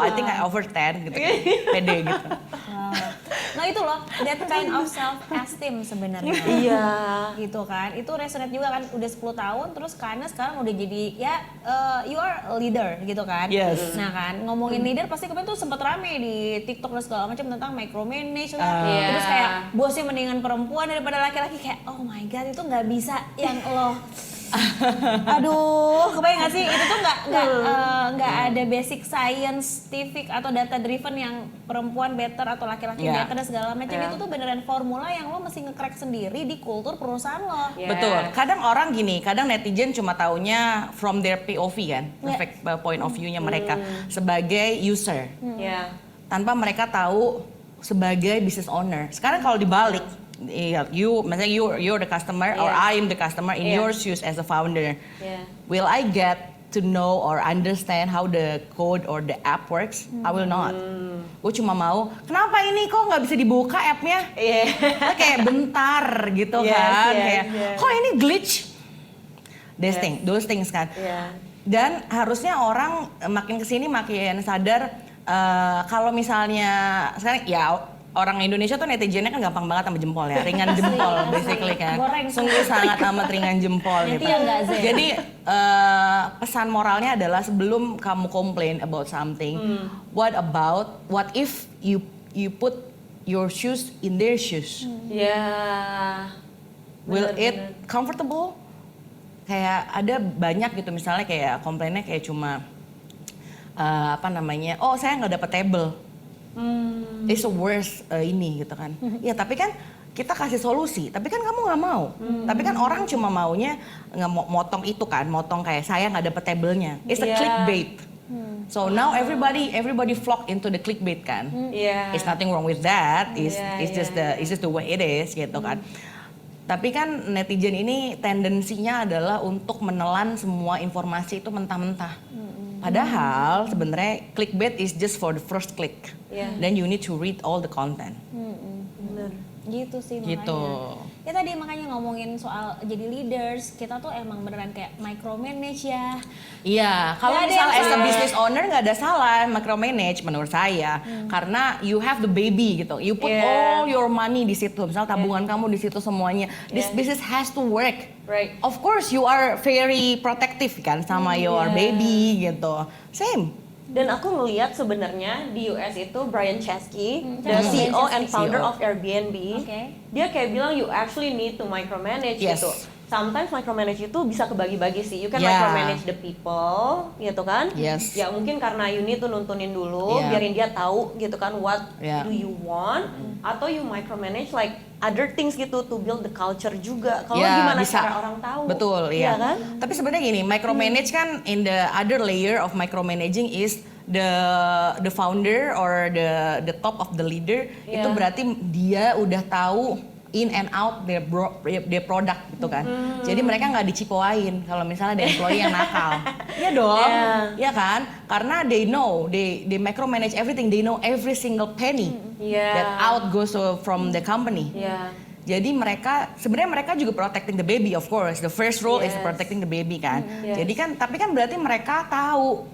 I think I over 10 gitu, pede gitu. Nah itu loh, that kind of self-esteem sebenarnya. Iya. Gitu kan, itu resonate juga kan, udah 10 tahun, terus karena sekarang udah jadi, you are a leader gitu kan. Yes. Nah kan, ngomongin leader pasti kemarin tuh sempet rame di TikTok dan segala macam tentang micromanage lah. Terus kayak, bosnya mendingan perempuan daripada laki-laki, kayak oh my god itu nggak bisa yang lo aduh, kebayang gak sih itu tuh nggak ada basic scientific atau data driven yang perempuan better atau laki-laki better dan segala macam. Itu tuh beneran formula yang lo mesti nge-crack sendiri di kultur perusahaan lo. Betul. Kadang orang gini, kadang netizen cuma taunya from their POV kan, perfect point of view-nya mereka sebagai user, tanpa mereka tahu sebagai business owner. Sekarang kalau dibalik, misalnya you're the customer or I'm the customer in your shoes as a founder. Will I get to know or understand how the code or the app works? I will not. Gue cuma mau, kenapa ini kok nggak bisa dibuka app-nya? Kayak bentar gitu kan, kayak kok ini glitch? Those things kan. Dan harusnya orang makin kesini makin sadar kalau misalnya sekarang orang Indonesia tuh netizennya kan gampang banget sama jempol ya, ringan jempol basically kan. Sungguh sangat amat ringan jempol gitu. Jadi pesan moralnya adalah sebelum kamu complain about something, what if you put your shoes in their shoes? Will it comfortable? Kayak ada banyak gitu misalnya kayak komplainnya kayak cuma saya nggak dapet table. It's the worst ini gitu kan. Ya tapi kan kita kasih solusi, tapi kan kamu nggak mau. Tapi kan orang cuma maunya motong itu kan, motong kayak saya nggak dapet tablenya. It's a clickbait. So now everybody flock into the clickbait kan. It's nothing wrong with that. It's just the way it is gitu kan. Tapi kan netizen ini tendensinya adalah untuk menelan semua informasi itu mentah-mentah. Padahal sebenarnya clickbait is just for the first click. Then you need to read all the content. Bener. Gitu sih gitu. makanya. Ya tadi makanya ngomongin soal jadi leaders, kita tuh emang beneran kayak micromanage ya. Iya, kalau Nggak ada misalnya yang as a salah. business owner nggak ada salah micromanage menurut saya, karena you have the baby gitu, you put Yeah. all your money di situ, misal tabungan kamu di situ semuanya, this Yeah. business has to work. Right. Of course you are very protective kan sama your Yeah. baby gitu, same. Dan aku ngelihat sebenarnya di US itu Brian Chesky, the Brian CEO Chesky. and founder CEO. of Airbnb, Oke. dia kayak bilang you actually need to micromanage Yes. gitu. Sometimes micromanage itu bisa kebagi-bagi sih. You can Yeah. micromanage the people, gitu kan? Yes. Ya mungkin karena you need to nuntunin dulu, Yeah. biarin dia tahu gitu kan what Yeah. do you want, atau you micromanage like other things gitu to build the culture juga. Kalau Ya, gimana bisa. cara orang tahu? Betul, Iya iya. kan? Tapi sebenarnya gini, micromanage kan in the other layer of micromanaging is the founder or the top of the leader, itu Yeah. berarti dia udah tahu in and out their product gitu kan. Jadi mereka nggak dicipoain kalau misalnya ada employee yang nakal. Iya dong. Yeah. Iya kan? Karena they know, they micromanage everything, they know every single penny Yeah. that out goes from the company. Ya. Jadi sebenarnya mereka juga protecting the baby, of course. The first role is Yes. protecting the baby kan. Yes. Jadi kan, tapi kan berarti mereka tahu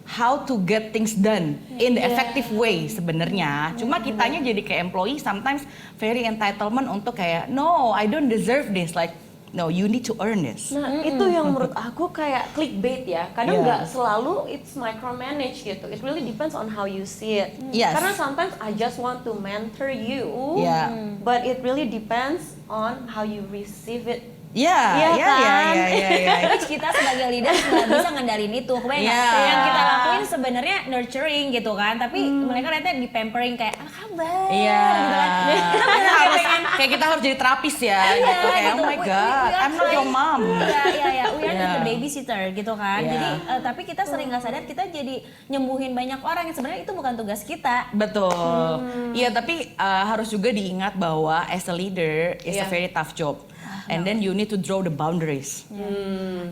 how to get things done in the effective way sebenarnya. Cuma kitanya jadi kayak employee sometimes very entitlement untuk kayak no, I don't deserve this. Like no, you need to earn this. Nah, itu yang menurut aku kayak clickbait ya. Kadang Yeah. nggak selalu it's micromanage gitu. It really depends on how you see it. Yes. Karena sometimes I just want to mentor you, Yeah. but it really depends on how you receive it. Iya, Iya iya, kan? iya. Which kita sebagai leaders nggak bisa ngendalin itu. Kebayang nggak? Yeah. Yang kita lakuin sebenarnya nurturing gitu kan, tapi mereka ternyata di pampering kayak apa kabar Iya. gitu kan. Kita bener Harus- pengen kayak kita harus jadi terapis ya, Iya, gitu kayak gitu. oh my We god, are I'm not your trying- mom. Iya, we are Yeah. the babysitter gitu kan. Yeah. Jadi tapi kita sering nggak sadar kita jadi nyembuhin banyak orang yang sebenarnya itu bukan tugas kita. Betul. Iya, tapi harus juga diingat bahwa as a leader is a Iya. very tough job. And then you need to draw the boundaries.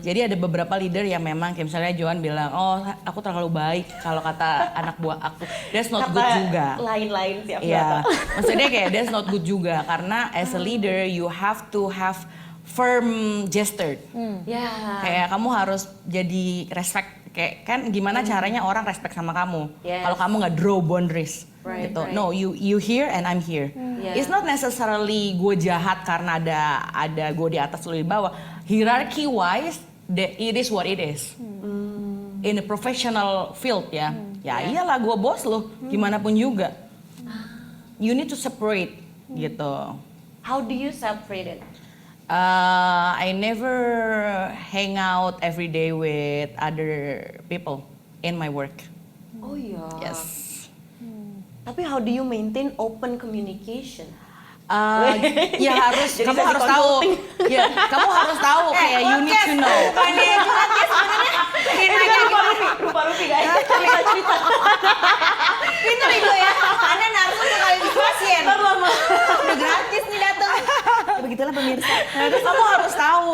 Jadi ada beberapa leader yang memang kayak misalnya Joan bilang, oh aku terlalu baik kalau kata anak buah aku. That's not good juga. Lain-lain sih aku nggak Iya, tahu. maksudnya kayak that's not good juga karena as a leader you have to have firm gesture. Ya. Kayak kamu harus jadi respect. Kayak kan gimana caranya orang respect sama kamu Yes. kalau kamu nggak draw boundaries. Right, Gitu. right. No, you here and I'm here. Yeah. It's not necessarily gue jahat karena ada gue di atas lu di bawah. Hierarchy wise, it is what it is. In a professional field ya. Ya Yeah. iyalah gue bos lu, gimana pun juga. You need to separate gitu. How do you separate it? I never hang out every day with other people in my work. Oh iya. Yes. Tapi how do you maintain open communication? Ya harus, Jadi kamu saya harus tahu. Ya, kamu harus tahu kayak you need to know. Rupa Rupi guys. Cerita-cerita. Pinter ibu ya. Anda narsum sekali di pasien. Udah gratis nih datang. Ya, begitulah pemirsa. Terus kamu harus tahu,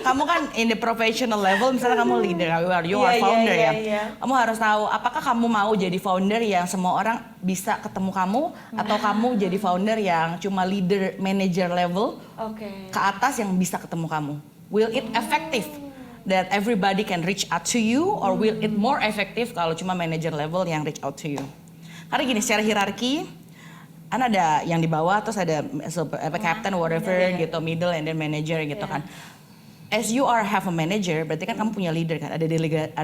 kamu kan in the professional level, misalnya kamu leader, you are Iya, founder iya, ya. iya. Kamu harus tahu apakah kamu mau jadi founder yang semua orang bisa ketemu kamu atau kamu jadi founder yang cuma leader manager level Oke. ke atas yang bisa ketemu kamu. Will it effective that everybody can reach out to you or will it more effective kalau cuma manager level yang reach out to you? Karena gini, secara hierarki kan ada yang di bawah terus ada captain whatever gitu, middle and then manager gitu kan. As you have a manager, berarti kan kamu punya leader kan, ada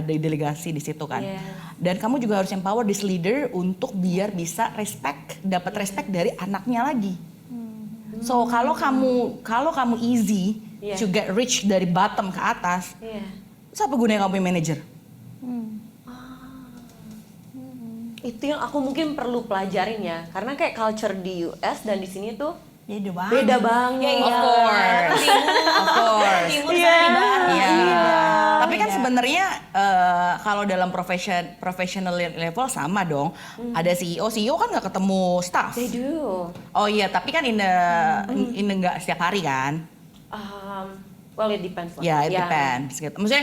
delegasi di situ kan. Yeah. Dan kamu juga harus empower this leader untuk biar bisa dapat respect dari anaknya lagi. So kalau kamu easy Yeah. to get rich dari bottom ke atas, Iya. terus apa gunanya kamu punya manager? Itu yang aku mungkin perlu pelajarin ya, karena kayak culture di US dan di sini tuh Beda banget. beda banget. Iya. Of course, of course. Timur Iya. sama di barat. Iya. Tapi kan Beda. sebenarnya kalau dalam professional level sama dong. Ada CEO kan nggak ketemu staff. They do. Oh iya, tapi kan in nggak setiap hari kan? Well, it depends lah. Ya, it depends. Gitu. Maksudnya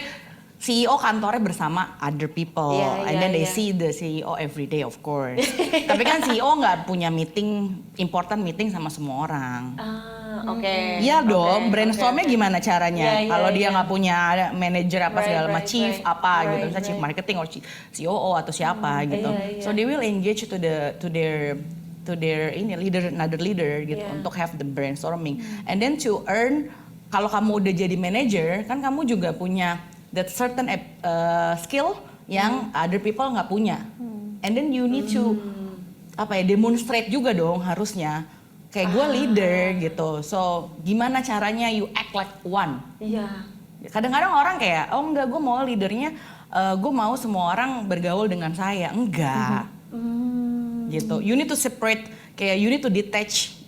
CEO kantornya bersama other people, and then they see the CEO every day of course. Tapi kan CEO nggak punya important meeting sama semua orang. Oke. Iya dong, brainstormnya gimana caranya? Kalau dia nggak punya manager apa segala macam, chief apa gitu, misalnya chief marketing atau COO atau siapa gitu. So they will engage to their ini another leader gitu untuk have the brainstorming. And then to earn, kalau kamu udah jadi manager, kan kamu juga punya that certain skill yang other people nggak punya. And then you need to demonstrate juga dong harusnya. Kayak gue leader gitu. So gimana caranya you act like one? Iya. Kadang-kadang orang kayak, oh enggak, gue mau leadernya, gue mau semua orang bergaul dengan saya. Enggak. Gitu. You need to separate, kayak you need to detach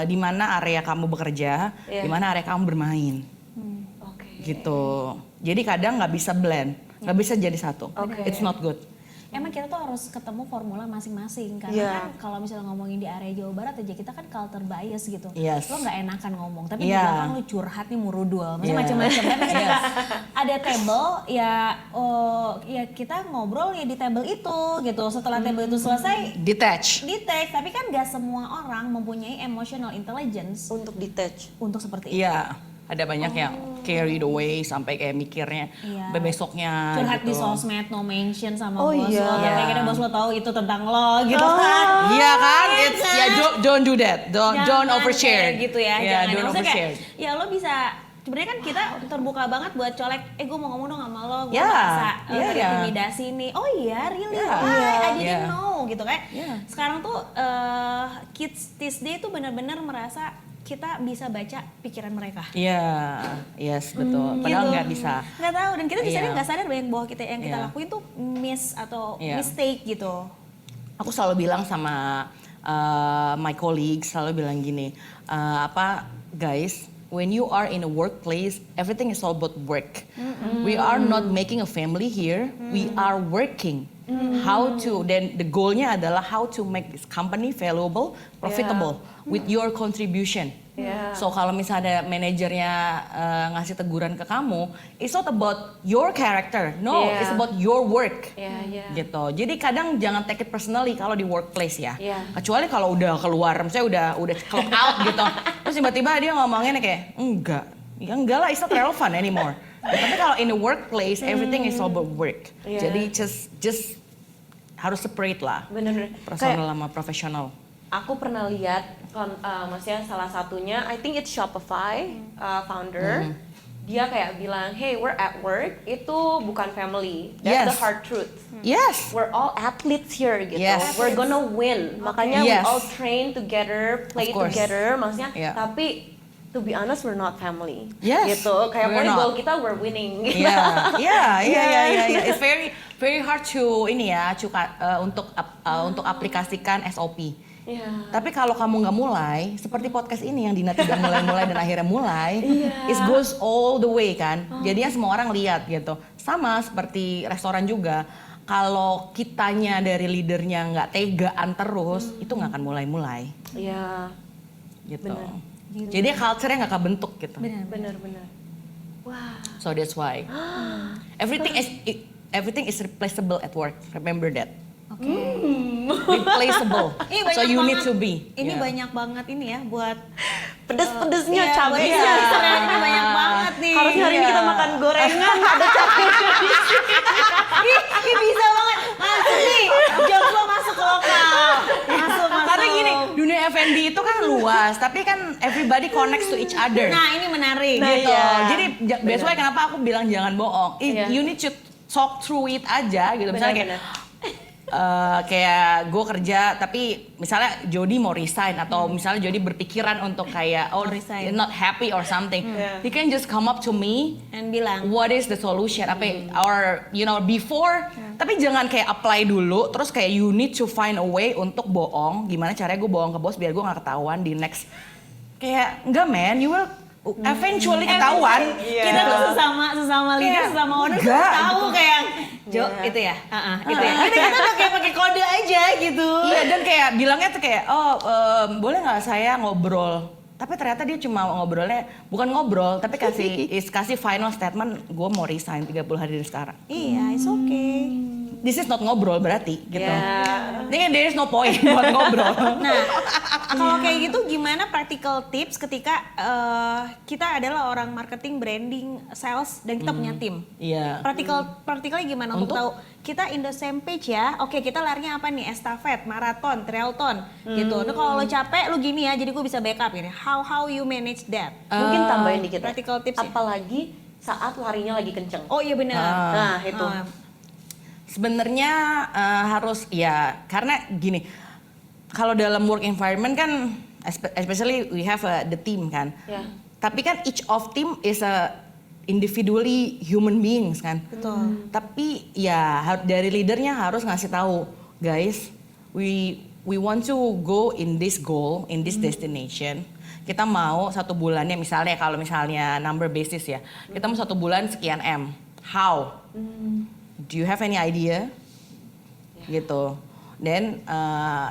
di mana area kamu bekerja, di mana area kamu bermain. Gitu. Jadi kadang nggak bisa blend, nggak bisa jadi satu. It's not good. Emang kita tuh harus ketemu formula masing-masing karena kan kalau misalnya ngomongin di area Jawa Barat aja kita kan culture bias gitu. Lo nggak enakan ngomong, tapi di belakang lo curhat nih murudul, macam-macam. Tapi ketika ada table ya kita ngobrol ya di table itu gitu. Setelah table itu selesai, detach. Tapi kan nggak semua orang mempunyai emotional intelligence Untuk detach. untuk seperti itu. Iya. Ada banyak yang carried away sampai kayak mikirnya besoknya curhat gitu. di sosmed, no mention sama bos lo. Iya. Tapi akhirnya bos lo tahu itu tentang lo gitu kan. Iya kan? Don't do that. Don't overshare. Gitu ya. Yeah, Jangan. don't Maksudnya overshare. kayak, ya lo bisa, sebenarnya kan kita terbuka banget buat colek, gue mau ngomong dong sama lo, gue Yeah. merasa Yeah. terintimidasi nih. Oh iya, really? Yeah. Why? I didn't Yeah. know gitu kan. Yeah. Sekarang tuh kids this day tuh benar-benar merasa kita bisa baca pikiran mereka. Iya, yes betul. Padahal nggak bisa. Nggak tahu, dan kita di sana Iya. nggak sadar banyak bahwa kita yang kita Iya. lakuin tuh miss atau Iya. mistake gitu. Aku selalu bilang sama my colleagues, selalu bilang gini, guys, when you are in a workplace, everything is all about work. We are not making a family here, we are working. How to, then the goalnya adalah how to make this company valuable, profitable with your contribution. So kalau misalnya manajernya ngasih teguran ke kamu, it's not about your character, no, it's about your work. Gitu. Jadi kadang jangan take it personally kalau di workplace ya. Kecuali kalau udah keluar, misalnya udah clock out gitu. Terus tiba-tiba dia ngomongin kayak enggak lah, it's not relevant anymore. Tapi kalau in the workplace, everything is all about work. Jadi just harus separate lah. Bener-bener. Personal sama profesional. Aku pernah lihat, maksudnya salah satunya, I think it's Shopify founder. Dia kayak bilang, hey, we're at work, itu bukan family. That's the hard truth. Yes. We're all athletes here gitu. Yes. We're gonna win. Makanya we all train together, play together, maksudnya. Tapi to be honest, we're not family. Yes. Gitu. Kayak volleyball kita, we're winning. Iya. It's very hard to untuk aplikasikan SOP. Tapi kalau kamu nggak mulai, seperti podcast ini yang Dina tidak mulai dan akhirnya mulai, it goes all the way kan. Jadinya semua orang lihat gitu. Sama seperti restoran juga. Kalau kitanya dari leadernya nggak tegaan terus, itu nggak akan mulai-mulai. Iya. Gitu. Jadi culture-nya nggak kebentuk gitu. Benar. Wah. So that's why everything is replaceable at work. Remember that. Replaceable. So you need to be. Ini banyak banget ini ya buat pedes-pedesnya, cabenya. Ini banyak banget nih. Harusnya hari ini kita makan gorengan, ada cabenya. Ih, bisa banget. Masuk nih. Jokes lo masuk ke lokal. Masuk. Tapi gini, dunia F&B itu kan luas, tapi kan everybody connects to each other. Nah, ini menarik. Gitu. Jadi biasanya kenapa aku bilang jangan bohong. You need to talk through it aja gitu. Misalnya kayak gue kerja tapi misalnya Jody mau resign atau misalnya Jody berpikiran untuk kayak not happy or something, he can just come up to me and bilang what is the solution or before, tapi jangan kayak apply dulu terus kayak you need to find a way untuk bohong, gimana caranya gue bohong ke bos biar gue nggak ketahuan di next, kayak enggak man, you will eventually ketahuan. Kita tuh sesama leader, sesama owner tuh tahu kayak Jo, itu ya. Itu ya. Kita tuh kayak pakai kode aja gitu. Iya, dan kayak bilangnya tuh kayak boleh nggak saya ngobrol. Tapi ternyata dia cuma ngobrolnya, bukan ngobrol, tapi kasih final statement, gue mau resign 30 hari dari sekarang. Iya, it's okay. This is not ngobrol berarti gitu. Yeah. Ini there is no point buat ngobrol. Nah, kalau kayak gitu gimana practical tips ketika kita adalah orang marketing, branding, sales dan kita punya tim? Iya. Practicalnya gimana untuk tahu kita in the same page ya? Oke, kita larinya apa nih? Estafet, maraton, triathlon gitu. Nah, kalau lo capek lo gini ya, jadi gue bisa backup ini. How you manage that? Mungkin tambahin dikit. Practical tips ya? Apalagi saat larinya lagi kenceng. Oh iya benar. Nah, itu. Sebenarnya harus ya, karena gini, kalau dalam work environment kan, especially we have the team kan. Yeah. Tapi kan each of team is a individually human beings kan. Betul. Tapi ya dari leadernya harus ngasih tahu, guys, we want to go in this goal, in this destination. Kita mau 1 bulannya misalnya, kalau misalnya number basis ya, kita mau 1 bulan sekian M. How? Do you have any idea? Gitu. Dan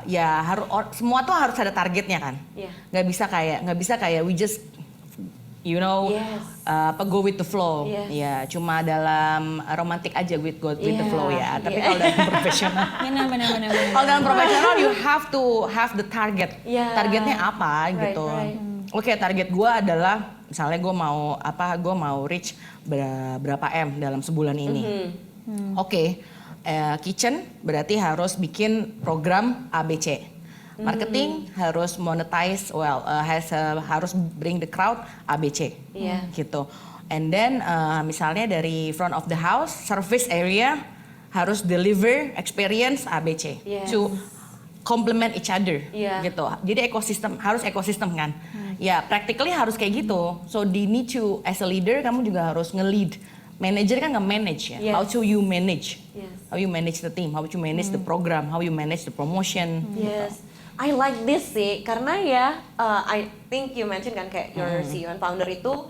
ya harus semua tuh harus ada targetnya kan. Yeah. Nggak bisa kayak we just you know go with the flow. Yes. Ya cuma dalam romantic aja with the flow ya. Tapi Yeah. kalau dalam profesional, Benar. kalau dalam profesional you have to have the target. Yeah. Targetnya apa gitu. Right. Oke, target gue adalah misalnya gue mau reach berapa M dalam sebulan ini. Oke, kitchen berarti harus bikin program ABC. Marketing harus monetize, harus bring the crowd ABC. Iya. Gitu. And then misalnya dari front of the house, service area harus deliver experience ABC. Yes. To complement each other. Iya. Gitu. Jadi harus ekosistem kan. Ya, practically harus kayak gitu. So they need to, as a leader, kamu juga harus nge-lead. Manager kan nge-manage ya. Yes. How to you manage? Yes. How you manage the team? How you manage the program? How you manage the promotion? Yes. I like this sih, karena ya, I think you mentioned kan kayak your CEO and founder itu,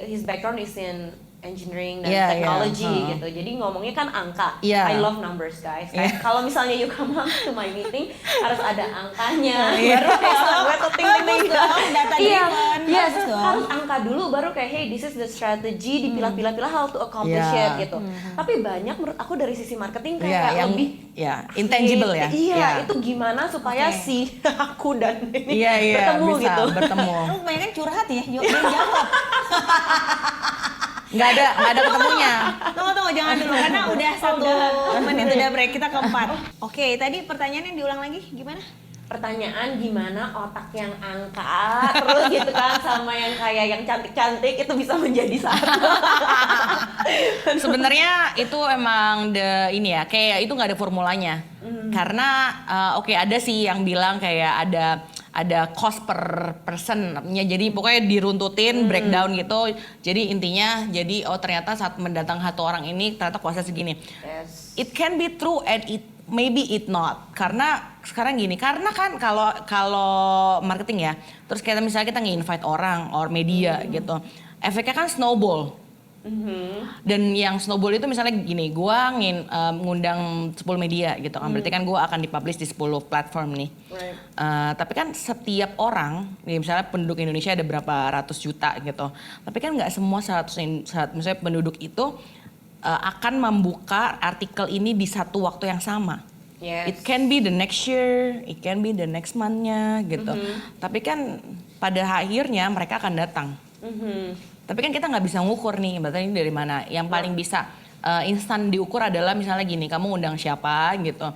his background is in engineering dan technology gitu. Jadi ngomongnya kan angka. Yeah. I love numbers guys. Kayak kalau misalnya you come up to my meeting harus ada angkanya. Baru kayak gue tuh ting. Data driven. Yes, Bagus dong. harus angka dulu baru kayak hey this is the strategy, dipilah-pilah how to accomplish Yeah. it gitu. Tapi banyak menurut aku dari sisi marketing Yeah, kayak yang lebih intangible ya. Iya, Yeah. itu gimana supaya si aku dan ini Iya, bertemu bisa gitu. bertemu. Lu kebanyakan curhat ya, jangan jawab. Nggak ada ketemunya. Tunggu, jangan dulu karena udah 1 menit udah break, kita keempat. Oke, tadi pertanyaannya diulang lagi gimana? Pertanyaan gimana otak yang angka terus gitu kan sama yang kayak yang cantik-cantik itu bisa menjadi satu. Sebenarnya itu emang ini ya, kayak itu nggak ada formulanya. Karena oke, ada sih yang bilang kayak ada cost per person-nya, jadi pokoknya diruntutin breakdown gitu. Jadi intinya ternyata saat mendatang satu orang ini ternyata kuasa segini. Yes. It can be true and maybe it not. Karena sekarang gini, karena kan kalau marketing ya, terus kita misalnya kita nge-invite orang or media gitu, efeknya kan snowball. Dan yang snowball itu misalnya gini, gua ngundang 10 media gitu kan, berarti kan gua akan dipublish di 10 platform nih. Right. Tapi kan setiap orang, misalnya penduduk Indonesia ada berapa ratus juta gitu, tapi kan nggak semua misalnya penduduk itu akan membuka artikel ini di satu waktu yang sama. Yes. It can be the next year, it can be the next month-nya gitu. Tapi kan pada akhirnya mereka akan datang. Tapi kan kita nggak bisa ngukur nih, berarti ini dari mana. Yang paling bisa instan diukur adalah misalnya gini, kamu undang siapa gitu.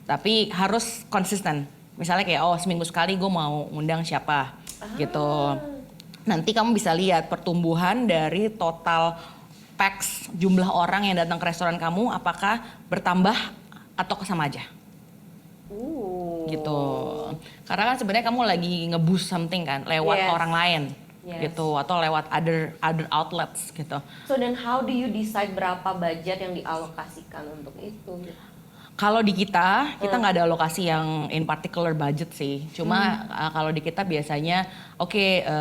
Tapi harus konsisten. Misalnya kayak seminggu sekali gue mau undang siapa gitu. Nanti kamu bisa lihat pertumbuhan dari total packs jumlah orang yang datang ke restoran kamu apakah bertambah atau sama aja. Gitu. Karena kan sebenarnya kamu lagi nge-boost something kan lewat Yes. orang lain. Yes. Gitu atau lewat other outlets gitu. So then how do you decide berapa budget yang dialokasikan untuk itu? Kalau di kita nggak ada alokasi yang in particular budget sih. Cuma kalau di kita biasanya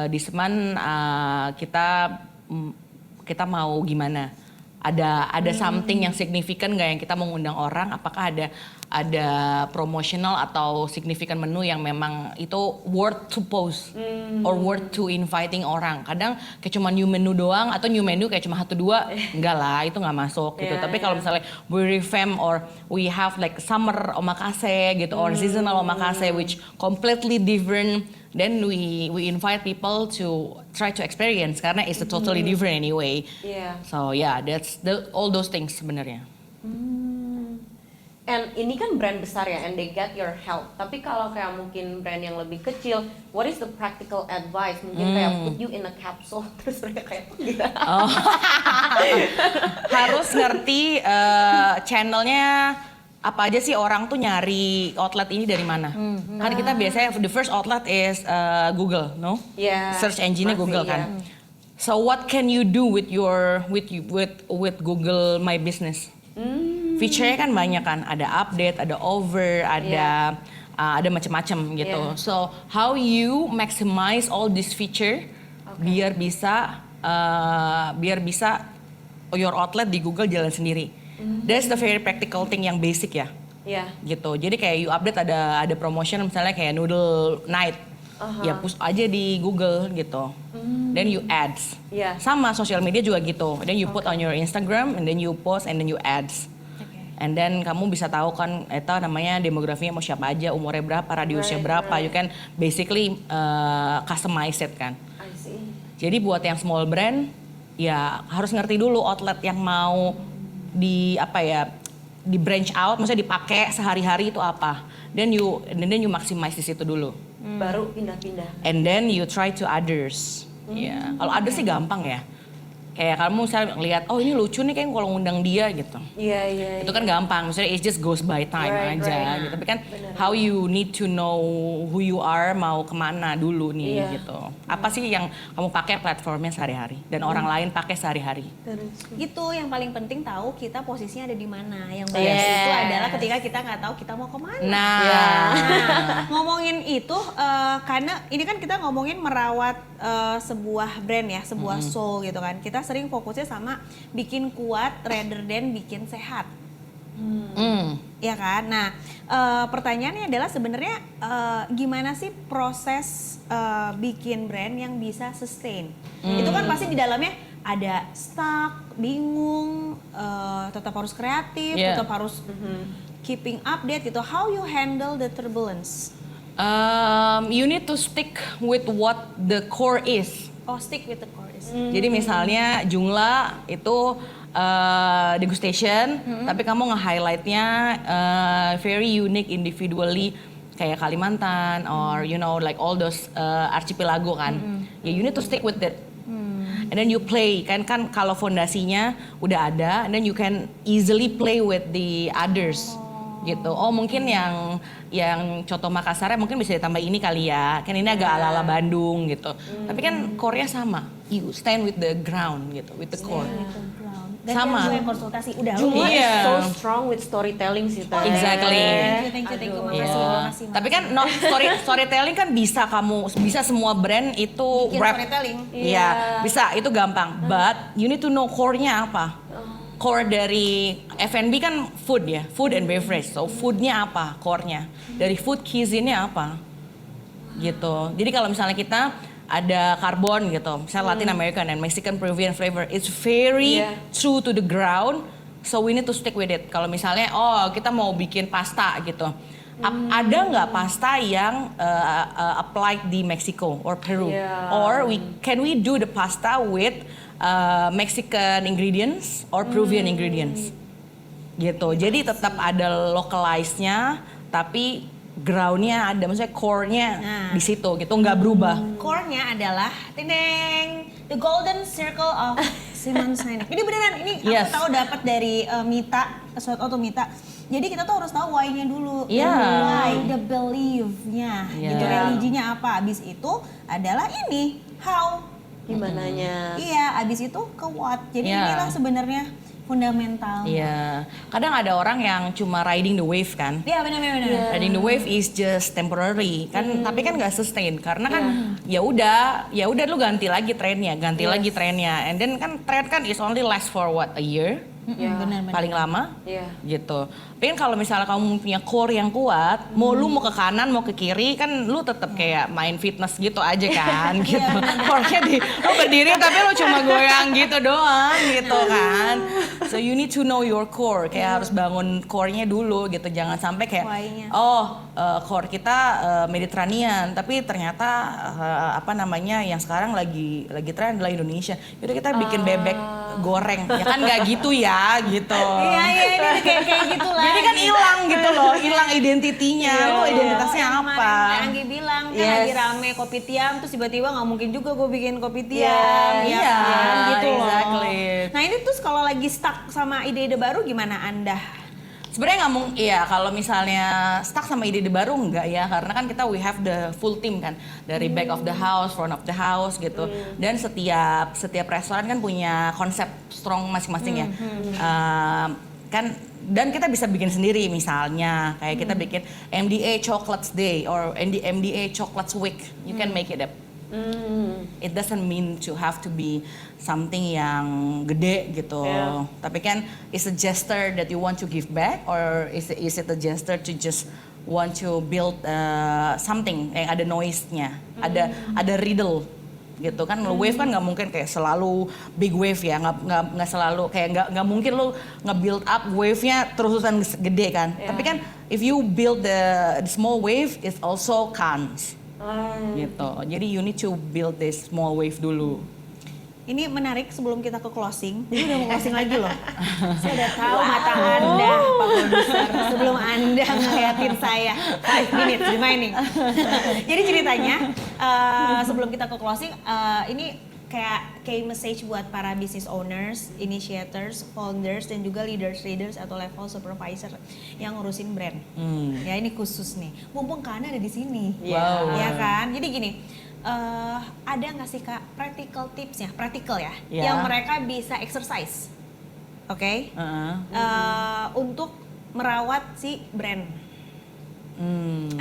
di Seman kita mau gimana? Ada something yang signifikan nggak yang kita mengundang orang? Apakah ada ada promotional atau significant menu yang memang itu worth to post or worth to inviting orang. Kadang kayak cuma new menu doang atau new menu kayak cuma 1-2, enggak lah, itu nggak masuk gitu. Tapi kalau misalnya we revamp or we have like summer omakase gitu or seasonal omakase which completely different, then we invite people to try to experience karena it's a totally different anyway. Yeah. So yeah, that's all those things sebenarnya. And ini kan brand besar ya, and they get your help. Tapi kalau kayak mungkin brand yang lebih kecil, what is the practical advice? Mungkin kayak put you in a capsule, terus mereka kayak gitu. Oh. Harus ngerti channelnya apa aja sih, orang tuh nyari outlet ini dari mana. Kan kita biasanya the first outlet is Google, no? Yeah. Search engine-nya Pasti, Google kan. yeah. So what can you do with with Google My Business? Feature-nya kan banyak kan, ada update, ada over, ada macam-macam gitu. Yeah. So how you maximize all this feature biar bisa your outlet di Google jalan sendiri. That's the very practical thing yang basic ya. Yeah. Gitu. Jadi kayak you update ada promotion misalnya kayak noodle night. Ya push aja di Google gitu. Then you ads. Yeah. Sama social media juga gitu. Then you put on your Instagram and then you post and then you ads. And then kamu bisa tahu kan itu namanya demografinya mau siapa aja, umurnya berapa, radiusnya berapa. You can basically customize it kan. I see. Jadi buat yang small brand ya harus ngerti dulu outlet yang mau di branch out, maksudnya dipakai sehari-hari itu apa. Then you maximize di situ dulu. Baru pindah-pindah. And then you try to others. Ya, kalau others sih gampang ya. Kayak kamu misalnya lihat, oh ini lucu nih kayak kalau ngundang dia gitu. Iya. Itu kan gampang, maksudnya it just goes by time aja gitu. Tapi kan how you need to know who you are, mau kemana dulu nih gitu. Apa sih yang kamu pakai platformnya sehari-hari dan orang lain pakai sehari-hari. Gitu, yang paling penting tahu kita posisinya ada di mana. Yang bagus itu adalah ketika kita nggak tahu kita mau kemana. Nah, Ngomongin itu, karena ini kan kita ngomongin merawat sebuah brand ya, sebuah soul gitu kan. Kita sering fokusnya sama bikin kuat rather than bikin sehat. Ya kan? Nah, pertanyaannya adalah sebenarnya gimana sih proses bikin brand yang bisa sustain? Itu kan pasti di dalamnya ada stuck, bingung, tetap harus kreatif, tetap harus keeping update gitu. How you handle the turbulence? You need to stick with what the core is. Oh, stick with the core. Jadi misalnya Jungla itu degustation, tapi kamu nge-highlightnya very unique individually kayak Kalimantan or you know like all those archipelago kan. Ya you need to stick with it. And then you play kan kalau fondasinya udah ada, and then you can easily play with the others. Gitu. Oh mungkin yang Coto Makassarnya mungkin bisa ditambah ini kali ya. Kan ini agak ala-ala Bandung gitu. Tapi kan core-nya sama. You stand with the ground gitu, with the core. Dan Sama. yang konsultasi udah Jumlah Iya. is so strong with storytelling sih Teh. Exactly. Thank you. Aduh. Makasih. Tapi kan storytelling kan bisa semua brand itu Bikin rap. storytelling. Iya, bisa itu gampang. But you need to know core-nya apa. Core dari F&B kan food ya, food and beverage. So foodnya apa, core-nya. Dari food cuisine-nya apa, gitu. Jadi kalau misalnya kita ada karbon gitu, misalnya Latin American and Mexican Peruvian flavor, it's very true to the ground. So we need to stick with it. Kalau misalnya, kita mau bikin pasta gitu, ada nggak pasta yang applied di Mexico or Peru? Or can we do the pasta with Mexican ingredients or Peruvian ingredients? Gitu. Jadi tetap ada localize-nya, tapi ground-nya ada, maksudnya core-nya di situ gitu, nggak berubah. Core-nya adalah the golden circle of Simon Sinek. Ini beneran, ini aku tahu dapat dari Mita, Sweat Auto Mita. Jadi kita tuh harus tahu why-nya dulu. Why, the belief-nya, gitu, religinya apa. Abis itu adalah ini, how. Gimananya. Iya, abis itu ke what. Jadi inilah sebenarnya fundamental. Iya. Kadang ada orang yang cuma riding the wave kan. Iya, benar. Riding the wave is just temporary kan, tapi kan nggak sustain karena kan ya udah lu ganti lagi trennya, and then kan tren kan is only last for what, a year? Iya. Benar-benar. paling lama Iya. gitu. Tapi kan kalau misalnya kamu punya core yang kuat, mau lu mau ke kanan mau ke kiri kan lu tetap kayak main fitness gitu aja kan gitu. Core-nya lu berdiri tapi lu cuma goyang gitu doang gitu kan. So you need to know your core, kayak harus bangun core-nya dulu gitu. Jangan sampai kayak Why-nya. core kita Mediterranean tapi ternyata apa namanya yang sekarang lagi tren adalah Indonesia. Yaudah kita bikin bebek goreng. Ya kan nggak gitu ya gitu. Iya ini kayak gitu lah. Jadi kan hilang gitu loh, hilang identitinya. Lo identitasnya Yang apa? kemarin Anggi bilang kan Yes. lagi rame kopi tiam, terus tiba-tiba nggak mungkin juga gue bikin kopi tiam, Yes. ya Iya, kan? Gitu loh. exactly. Nah ini terus kalau lagi stuck sama ide-ide baru gimana Anda? Sebenarnya nggak mungkin, iya kalau misalnya stuck sama ide baru enggak ya, karena kan kita we have the full team kan, dari back of the house, front of the house gitu, dan setiap restoran kan punya konsep strong masing-masing ya, kan, dan kita bisa bikin sendiri misalnya, kayak kita bikin MDA Chocolates Day or MDA Chocolates Week, you can make it up. It doesn't mean to have to be something yang gede gitu. Yeah. Tapi kan is a gesture that you want to give back or is it a gesture to just want to build something yang ada noise-nya, ada riddle gitu kan. Wave kan nggak mungkin kayak selalu big wave ya, nggak selalu kayak nggak mungkin lo nge-build up wave-nya terusan gede kan. Yeah. Tapi kan if you build the small wave it also counts. Gitu. Jadi you need to build this small wave dulu. Ini menarik sebelum kita ke closing. Ini udah mau closing lagi loh. Saya udah tahu mata Anda, Pak Produser. Sebelum Anda ngeliatin saya. 5 minutes remaining. Jadi ceritanya, sebelum kita ke closing, ini kayak key message buat para business owners, initiators, founders, dan juga leaders atau level supervisor yang ngurusin brand. Ya ini khusus nih. Mumpung Kana ada di sini. Wow. Ya kan? Jadi gini, ada nggak sih Kak practical tipsnya, practical ya, Ya. yang mereka bisa exercise, oke, untuk merawat si brand.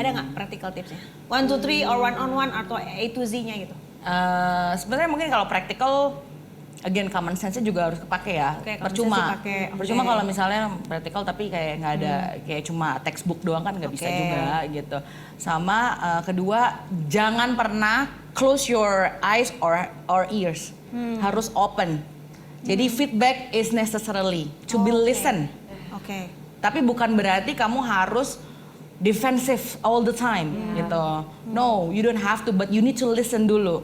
Ada nggak practical tipsnya? 1, 2, 3 or one on one atau A to Z-nya gitu? Sebenarnya mungkin kalau practical, again common sense-nya juga harus kepake ya. Oke, common Percuma, sense dipakai, oke. percuma kalau misalnya practical tapi kayak nggak ada, kayak cuma textbook doang kan nggak bisa Oke. juga gitu. Sama kedua, jangan pernah close your eyes or ears, harus open. Jadi feedback is necessarily to be listened. Oke. Tapi bukan berarti kamu harus defensive all the time gitu. No, you don't have to, but you need to listen dulu.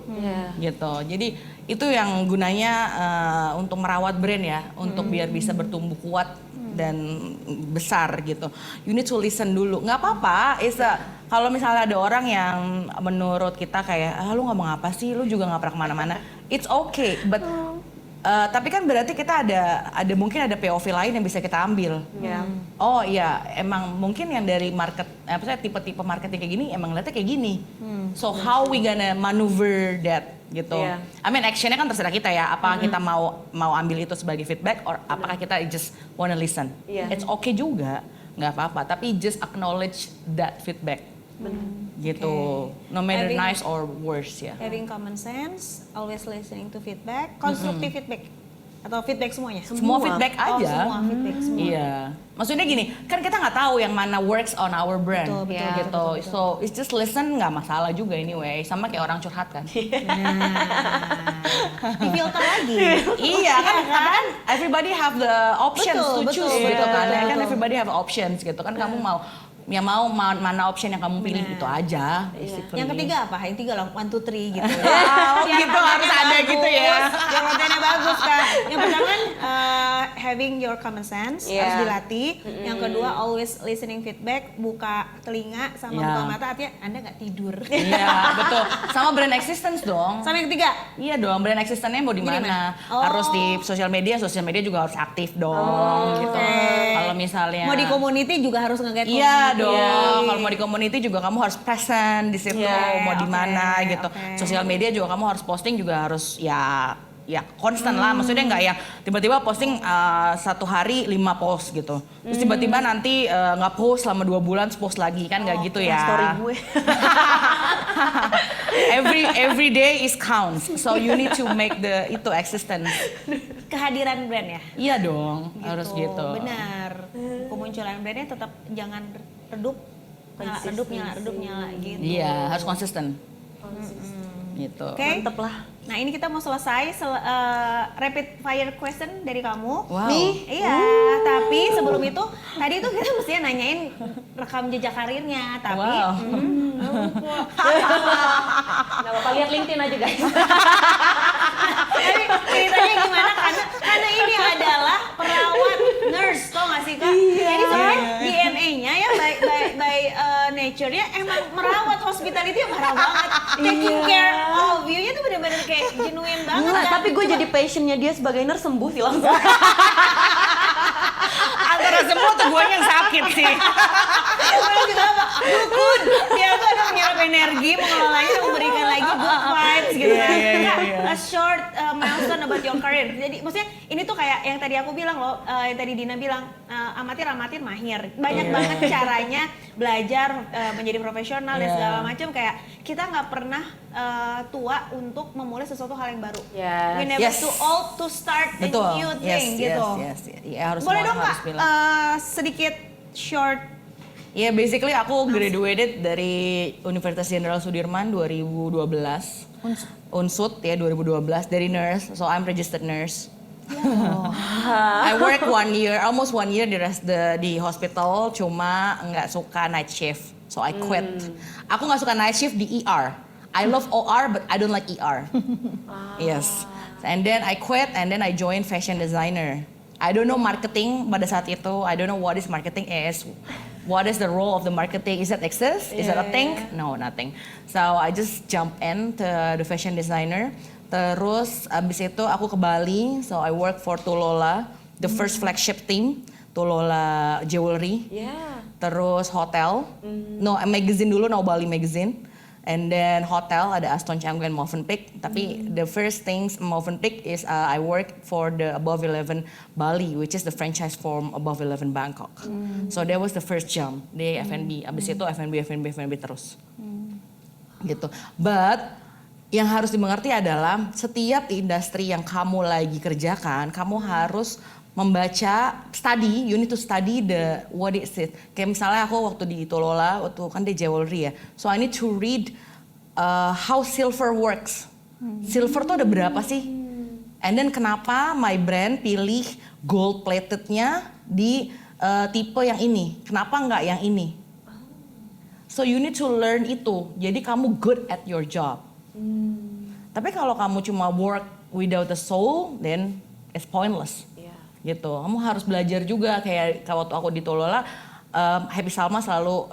Gitu. Jadi itu yang gunanya untuk merawat brand ya, untuk biar bisa bertumbuh kuat dan besar gitu. You need to listen dulu. Nggak apa-apa, kalau misalnya ada orang yang menurut kita kayak, lu ngomong apa sih, lu juga nggak pernah kemana-mana. It's okay, but tapi kan berarti kita ada mungkin ada POV lain yang bisa kita ambil. Oh iya, emang mungkin yang dari market, tipe-tipe marketing kayak gini emang lihatnya kayak gini. So how we gonna maneuver that gitu. Yeah. I mean actionnya kan terserah kita ya. Apakah kita mau ambil itu sebagai feedback, or apakah kita just wanna listen. Yeah. It's okay juga, nggak apa-apa. Tapi just acknowledge that feedback. Gitu. No matter Having- nice or worse ya. Having common sense, always listening to feedback, constructive feedback atau feedback semuanya. Semua feedback Oh, aja. semua feedback semua. Iya, maksudnya gini, kan kita nggak tahu yang mana works on our brand, Betul, betul, gitu. betul, betul. So it's just listen, nggak masalah juga anyway. Sama kayak orang curhat kan. Difilter lagi. Iya kan, tapi kan everybody have the options Betul, to betul, choose betul, gitu kan. betul, Kan betul. everybody have options gitu kan. Kamu mau mana option yang kamu pilih itu aja. basically. Yang ketiga apa? Yang tiga loh, 1, 2, 3 gitu. Oh Yang gitu, kontennya harus ada gitu ya. Yang kontennya bagus kan. Yang pertama having your common sense harus Yeah. dilatih. Yang kedua always listening feedback, buka telinga sama Yeah. buka mata, artinya Anda nggak tidur. Iya betul. Sama brand existence dong. Sama yang ketiga, Iya dong, brand existence-nya mau di Gimana? mana? Oh. Harus di sosial media juga harus aktif dong gitu. oke. Kalau misalnya mau di community juga harus nge-get Iya community. dong, kalau mau di community juga kamu harus present di situ, Iya, mau di oke, mana gitu. oke. Sosial media juga kamu harus posting juga harus ya konstan lah, maksudnya nggak yang tiba-tiba posting 1 hari 5 post gitu. Terus tiba-tiba nanti nggak post selama 2 bulan, terus post lagi kan nggak gitu ya. Story gue. every day is counts, so you need to make itu existence. kehadiran brand ya. Iya dong, harus gitu. Benar. Kemunculan brandnya tetap jangan redup, nyala gitu. Iya, harus konsisten. Gitu. Oke. Mantep lah. Nah ini kita mau selesai rapid fire question dari kamu. Wow. Iya, tapi sebelum itu tadi tuh kita mestinya nanyain rekam jejak karirnya, tapi Wow. Gak apa-apa, lihat LinkedIn aja guys. tapi ceritanya gimana? Karena ini adalah perawat nurse, tau gak sih kak? Jadi sebenarnya DNA-nya ya by nature-nya emang merawat, hospitality yang parah banget. Taking care of you-nya tuh bener-bener kayak genuine banget. Enggak, kan? tapi gue jadi passionnya dia sebagai nurse sembuh sih langsung. Antara semua tuh gue yang sakit sih. Orang juga apa? Dukun. Dia tuh ada menyerap energi, mengelolanya dan memberikan lagi good vibes gitu kan. Kak, a short milestone about your career. Jadi maksudnya ini tuh kayak yang tadi aku bilang loh, yang tadi Dina bilang, amatir mahir. Banyak banget caranya belajar menjadi profesional dan segala macam. Kayak kita nggak pernah tua untuk memulai sesuatu hal yang baru. Yes. We never Yes. too old to start a Betul. new thing gitu. Yes. Ya, harus Boleh semua dong harus Kak, bilang. sedikit short. Ya, basically aku graduated dari Universitas Jenderal Sudirman 2012. Unsud ya 2012 dari nurse, so I'm registered nurse. I work 1 year, almost 1 year di hospital, cuma nggak suka night shift, so I quit. Aku nggak suka night shift di ER. I love OR but I don't like ER. Yes, and then I quit and then I joined fashion designer. I don't know marketing pada saat itu. I don't know what is marketing is. What is the role of the marketing? Is that exist? Is that a thing? No, nothing. So I just jump in to the fashion designer. Terus abis itu aku ke Bali. So I work for Tulola, the first flagship team, Tulola Jewelry. Yeah. Terus hotel, no magazine dulu, no Bali magazine. And then hotel ada Aston Canggu and Movenpick. Tapi the first things Movenpick is I work for the Above 11 Bali, which is the franchise from Above 11 Bangkok. So that was the first jump di F&B. Abis itu F&B terus. Gitu. But yang harus dimengerti adalah setiap industri yang kamu lagi kerjakan, kamu harus membaca, study, you need to study the what is it. Kayak misalnya aku waktu di Tulola, waktu kan di jewelry ya. So I need to read how silver works. Silver tuh ada berapa sih? And then kenapa my brand pilih gold platednya di tipe yang ini? Kenapa nggak yang ini? So you need to learn itu. Jadi kamu good at your job. Tapi kalau kamu cuma work without a soul, then it's pointless. Gitu, kamu harus belajar juga kayak waktu aku di Tulola, Happy Salma selalu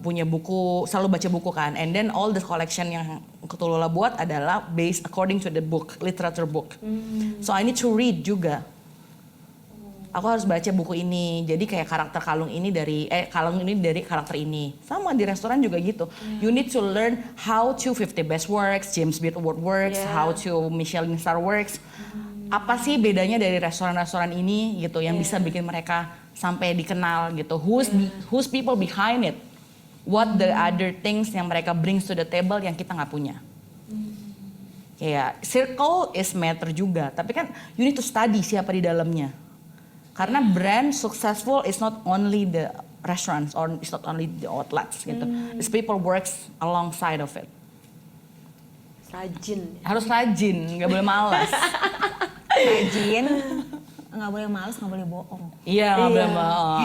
punya buku, selalu baca buku kan, and then all the collection yang Tulola buat adalah based according to the book, literature book. So I need to read juga. Aku harus baca buku ini, jadi kayak karakter kalung ini dari karakter ini. Sama di restoran juga gitu. You need to learn how to 50 Best works, James Beard Award works, how to Michelin Star works. Apa sih bedanya dari restoran-restoran ini gitu yang bisa bikin mereka sampai dikenal gitu. Who's people behind it? What the other things yang mereka brings to the table yang kita nggak punya. Kayak circle is matter juga, tapi kan you need to study siapa di dalamnya. Karena brand successful is not only the restaurants or it's not only the outlets gitu. It's people works alongside of it. Rajin. Harus rajin, nggak boleh malas. Rajin, nggak boleh males, nggak boleh bohong. Iya, nggak boleh bohong.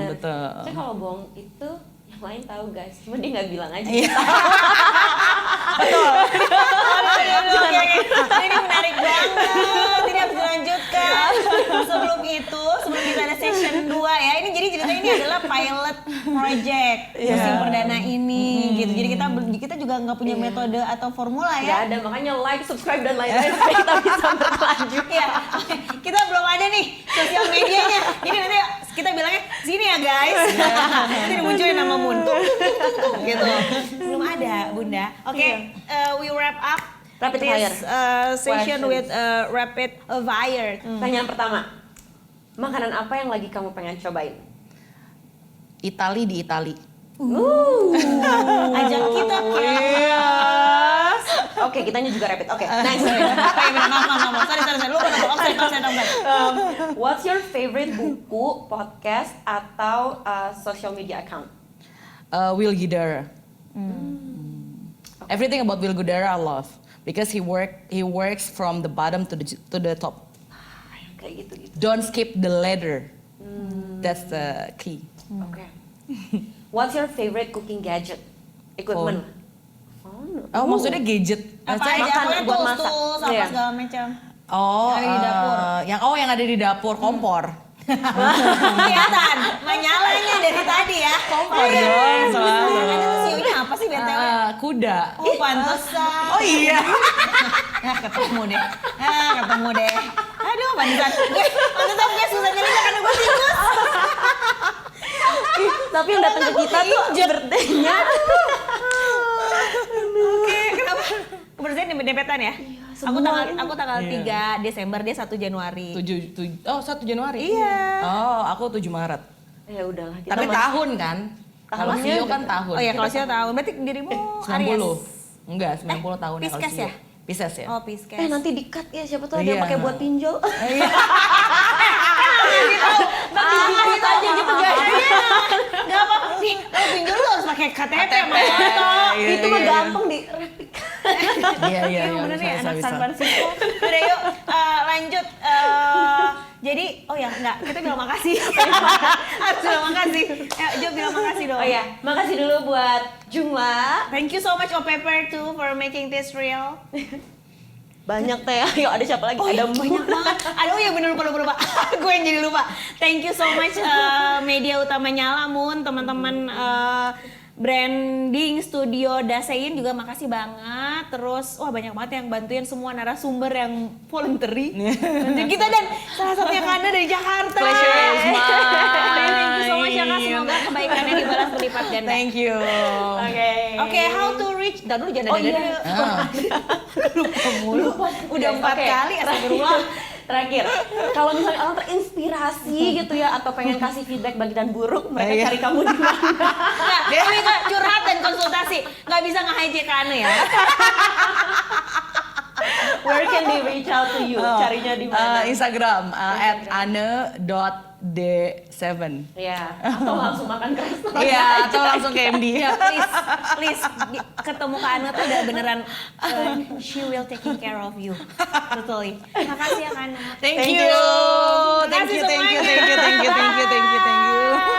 Betul. Tapi kalau bohong itu yang lain tahu guys, cuma dia nggak bilang aja. Betul. Ini menarik banget. Ini harus dilanjutkan. Sebelum kita ada session 2 ya. Ini jadi ceritanya ini adalah pilot project musim perdana ini gitu. Jadi kita juga nggak punya metode atau formula Nggak ya. ada, makanya like, subscribe dan lain-lain supaya kita bisa berlanjut. Iya. Kita belum ada nih sosial medianya. Jadi nanti kita bilangnya sini ya guys. Nanti dimunculin nama Mun. Gitu. Belum ada Bunda. Oke, we wrap up Rapid this fire. session Questions. with rapid fire. Pertanyaan pertama, makanan apa yang lagi kamu pengen cobain? Itali di Itali. Ajak kita Yes. Oke, kitanya juga rapid. Oke, nice. Maaf. Sorry. Lu offset. What's your favorite buku, podcast, atau social media account? Will Guidara. Everything about Will Guidara I love because he works from the bottom to the top. Kayak gitu. Don't skip the ladder. That's the key. Oke. What's your favorite cooking gadget? Equipment. Oh, maksudnya gadget. Apa Maksudnya aja, makan, pokoknya buat masak. tools, apa Iya. segala macam. Oh, Yang ada di dapur. yang ada di dapur kompor. Kelihatan, menyalanya dari tadi ya. Kompor dong, selalu. Ada tuh sionya apa sih BTW? Kuda. Oh, pantesan. Oh iya. Ketemu deh. Aduh, pantesan gue susah nyari karena gue tikus. Tapi yang datang ke kita tuh birthday-nya. Oke, kenapa? Kebersihan dempet-dempetan ya? Aku tanggal 3 Desember, dia 1 Januari. 1 Januari? Iya. Oh, aku 7 Maret. Ya udahlah. Kita Tapi tahun kan? Kalau Tahunnya Sio kan tahun. Oh iya, kalau Sio tahun. Berarti dirimu 90. Aries. Enggak, 90 tahun ya kalau Pisces Sio. ya? Pisces ya? Oh, Pisces. nanti di-cut ya, siapa tuh ada Iya. yang pakai buat pinjol. Iya. Nanti di-cut aja gitu guys. Enggak apa-apa. Pinjol lu harus pakai KTP sama foto. Iya, Itu mah iya. gampang di-replika. Iya. Bener nih anak bisa. San Francisco. Udah yuk lanjut. Jadi, oh ya enggak, kita bilang makasih. Harus bilang makasih. Jo bilang makasih dong. Oh iya, makasih dulu buat Jungla. Thank you so much Pepper too for making this real. Banyak teh. Yuk ada siapa lagi? Oh Ada iya, banyak banget. Aduh ya bener lupa. Gue yang jadi lupa. Thank you so much media utama Nyala Moon, teman-teman branding studio Dasein juga makasih banget. Terus wah banyak banget yang bantuin semua narasumber yang voluntary. Bantuin kita dan salah satunya Kana dari Jakarta. Pleasure is mine. Thank you so much ya Kak, semoga kebaikannya dibalas berlipat ganda. Thank you. Oke, how to reach? Dan dulu jangan Oh iya. lupa mulu. Udah 4 Oke. kali astagfirullah. Terakhir, kalau misalnya orang terinspirasi gitu ya atau pengen kasih feedback baik dan buruk, mereka Iya. cari kamu di mana? Nggak, tapi nggak curhat dan konsultasi. Nggak bisa nge-hijack ke Ane ya. Where can they reach out to you? Carinya di mana? Instagram @ane.d7. Ya, atau langsung makan ke restoran. Iya, atau langsung ke MD. Ya, please ketemu Kak Ane tuh udah beneran she will taking care of you. Betul. Makasih ya Kak Ane. Thank Thank you. you. Thank you. Makasih semuanya. Thank you.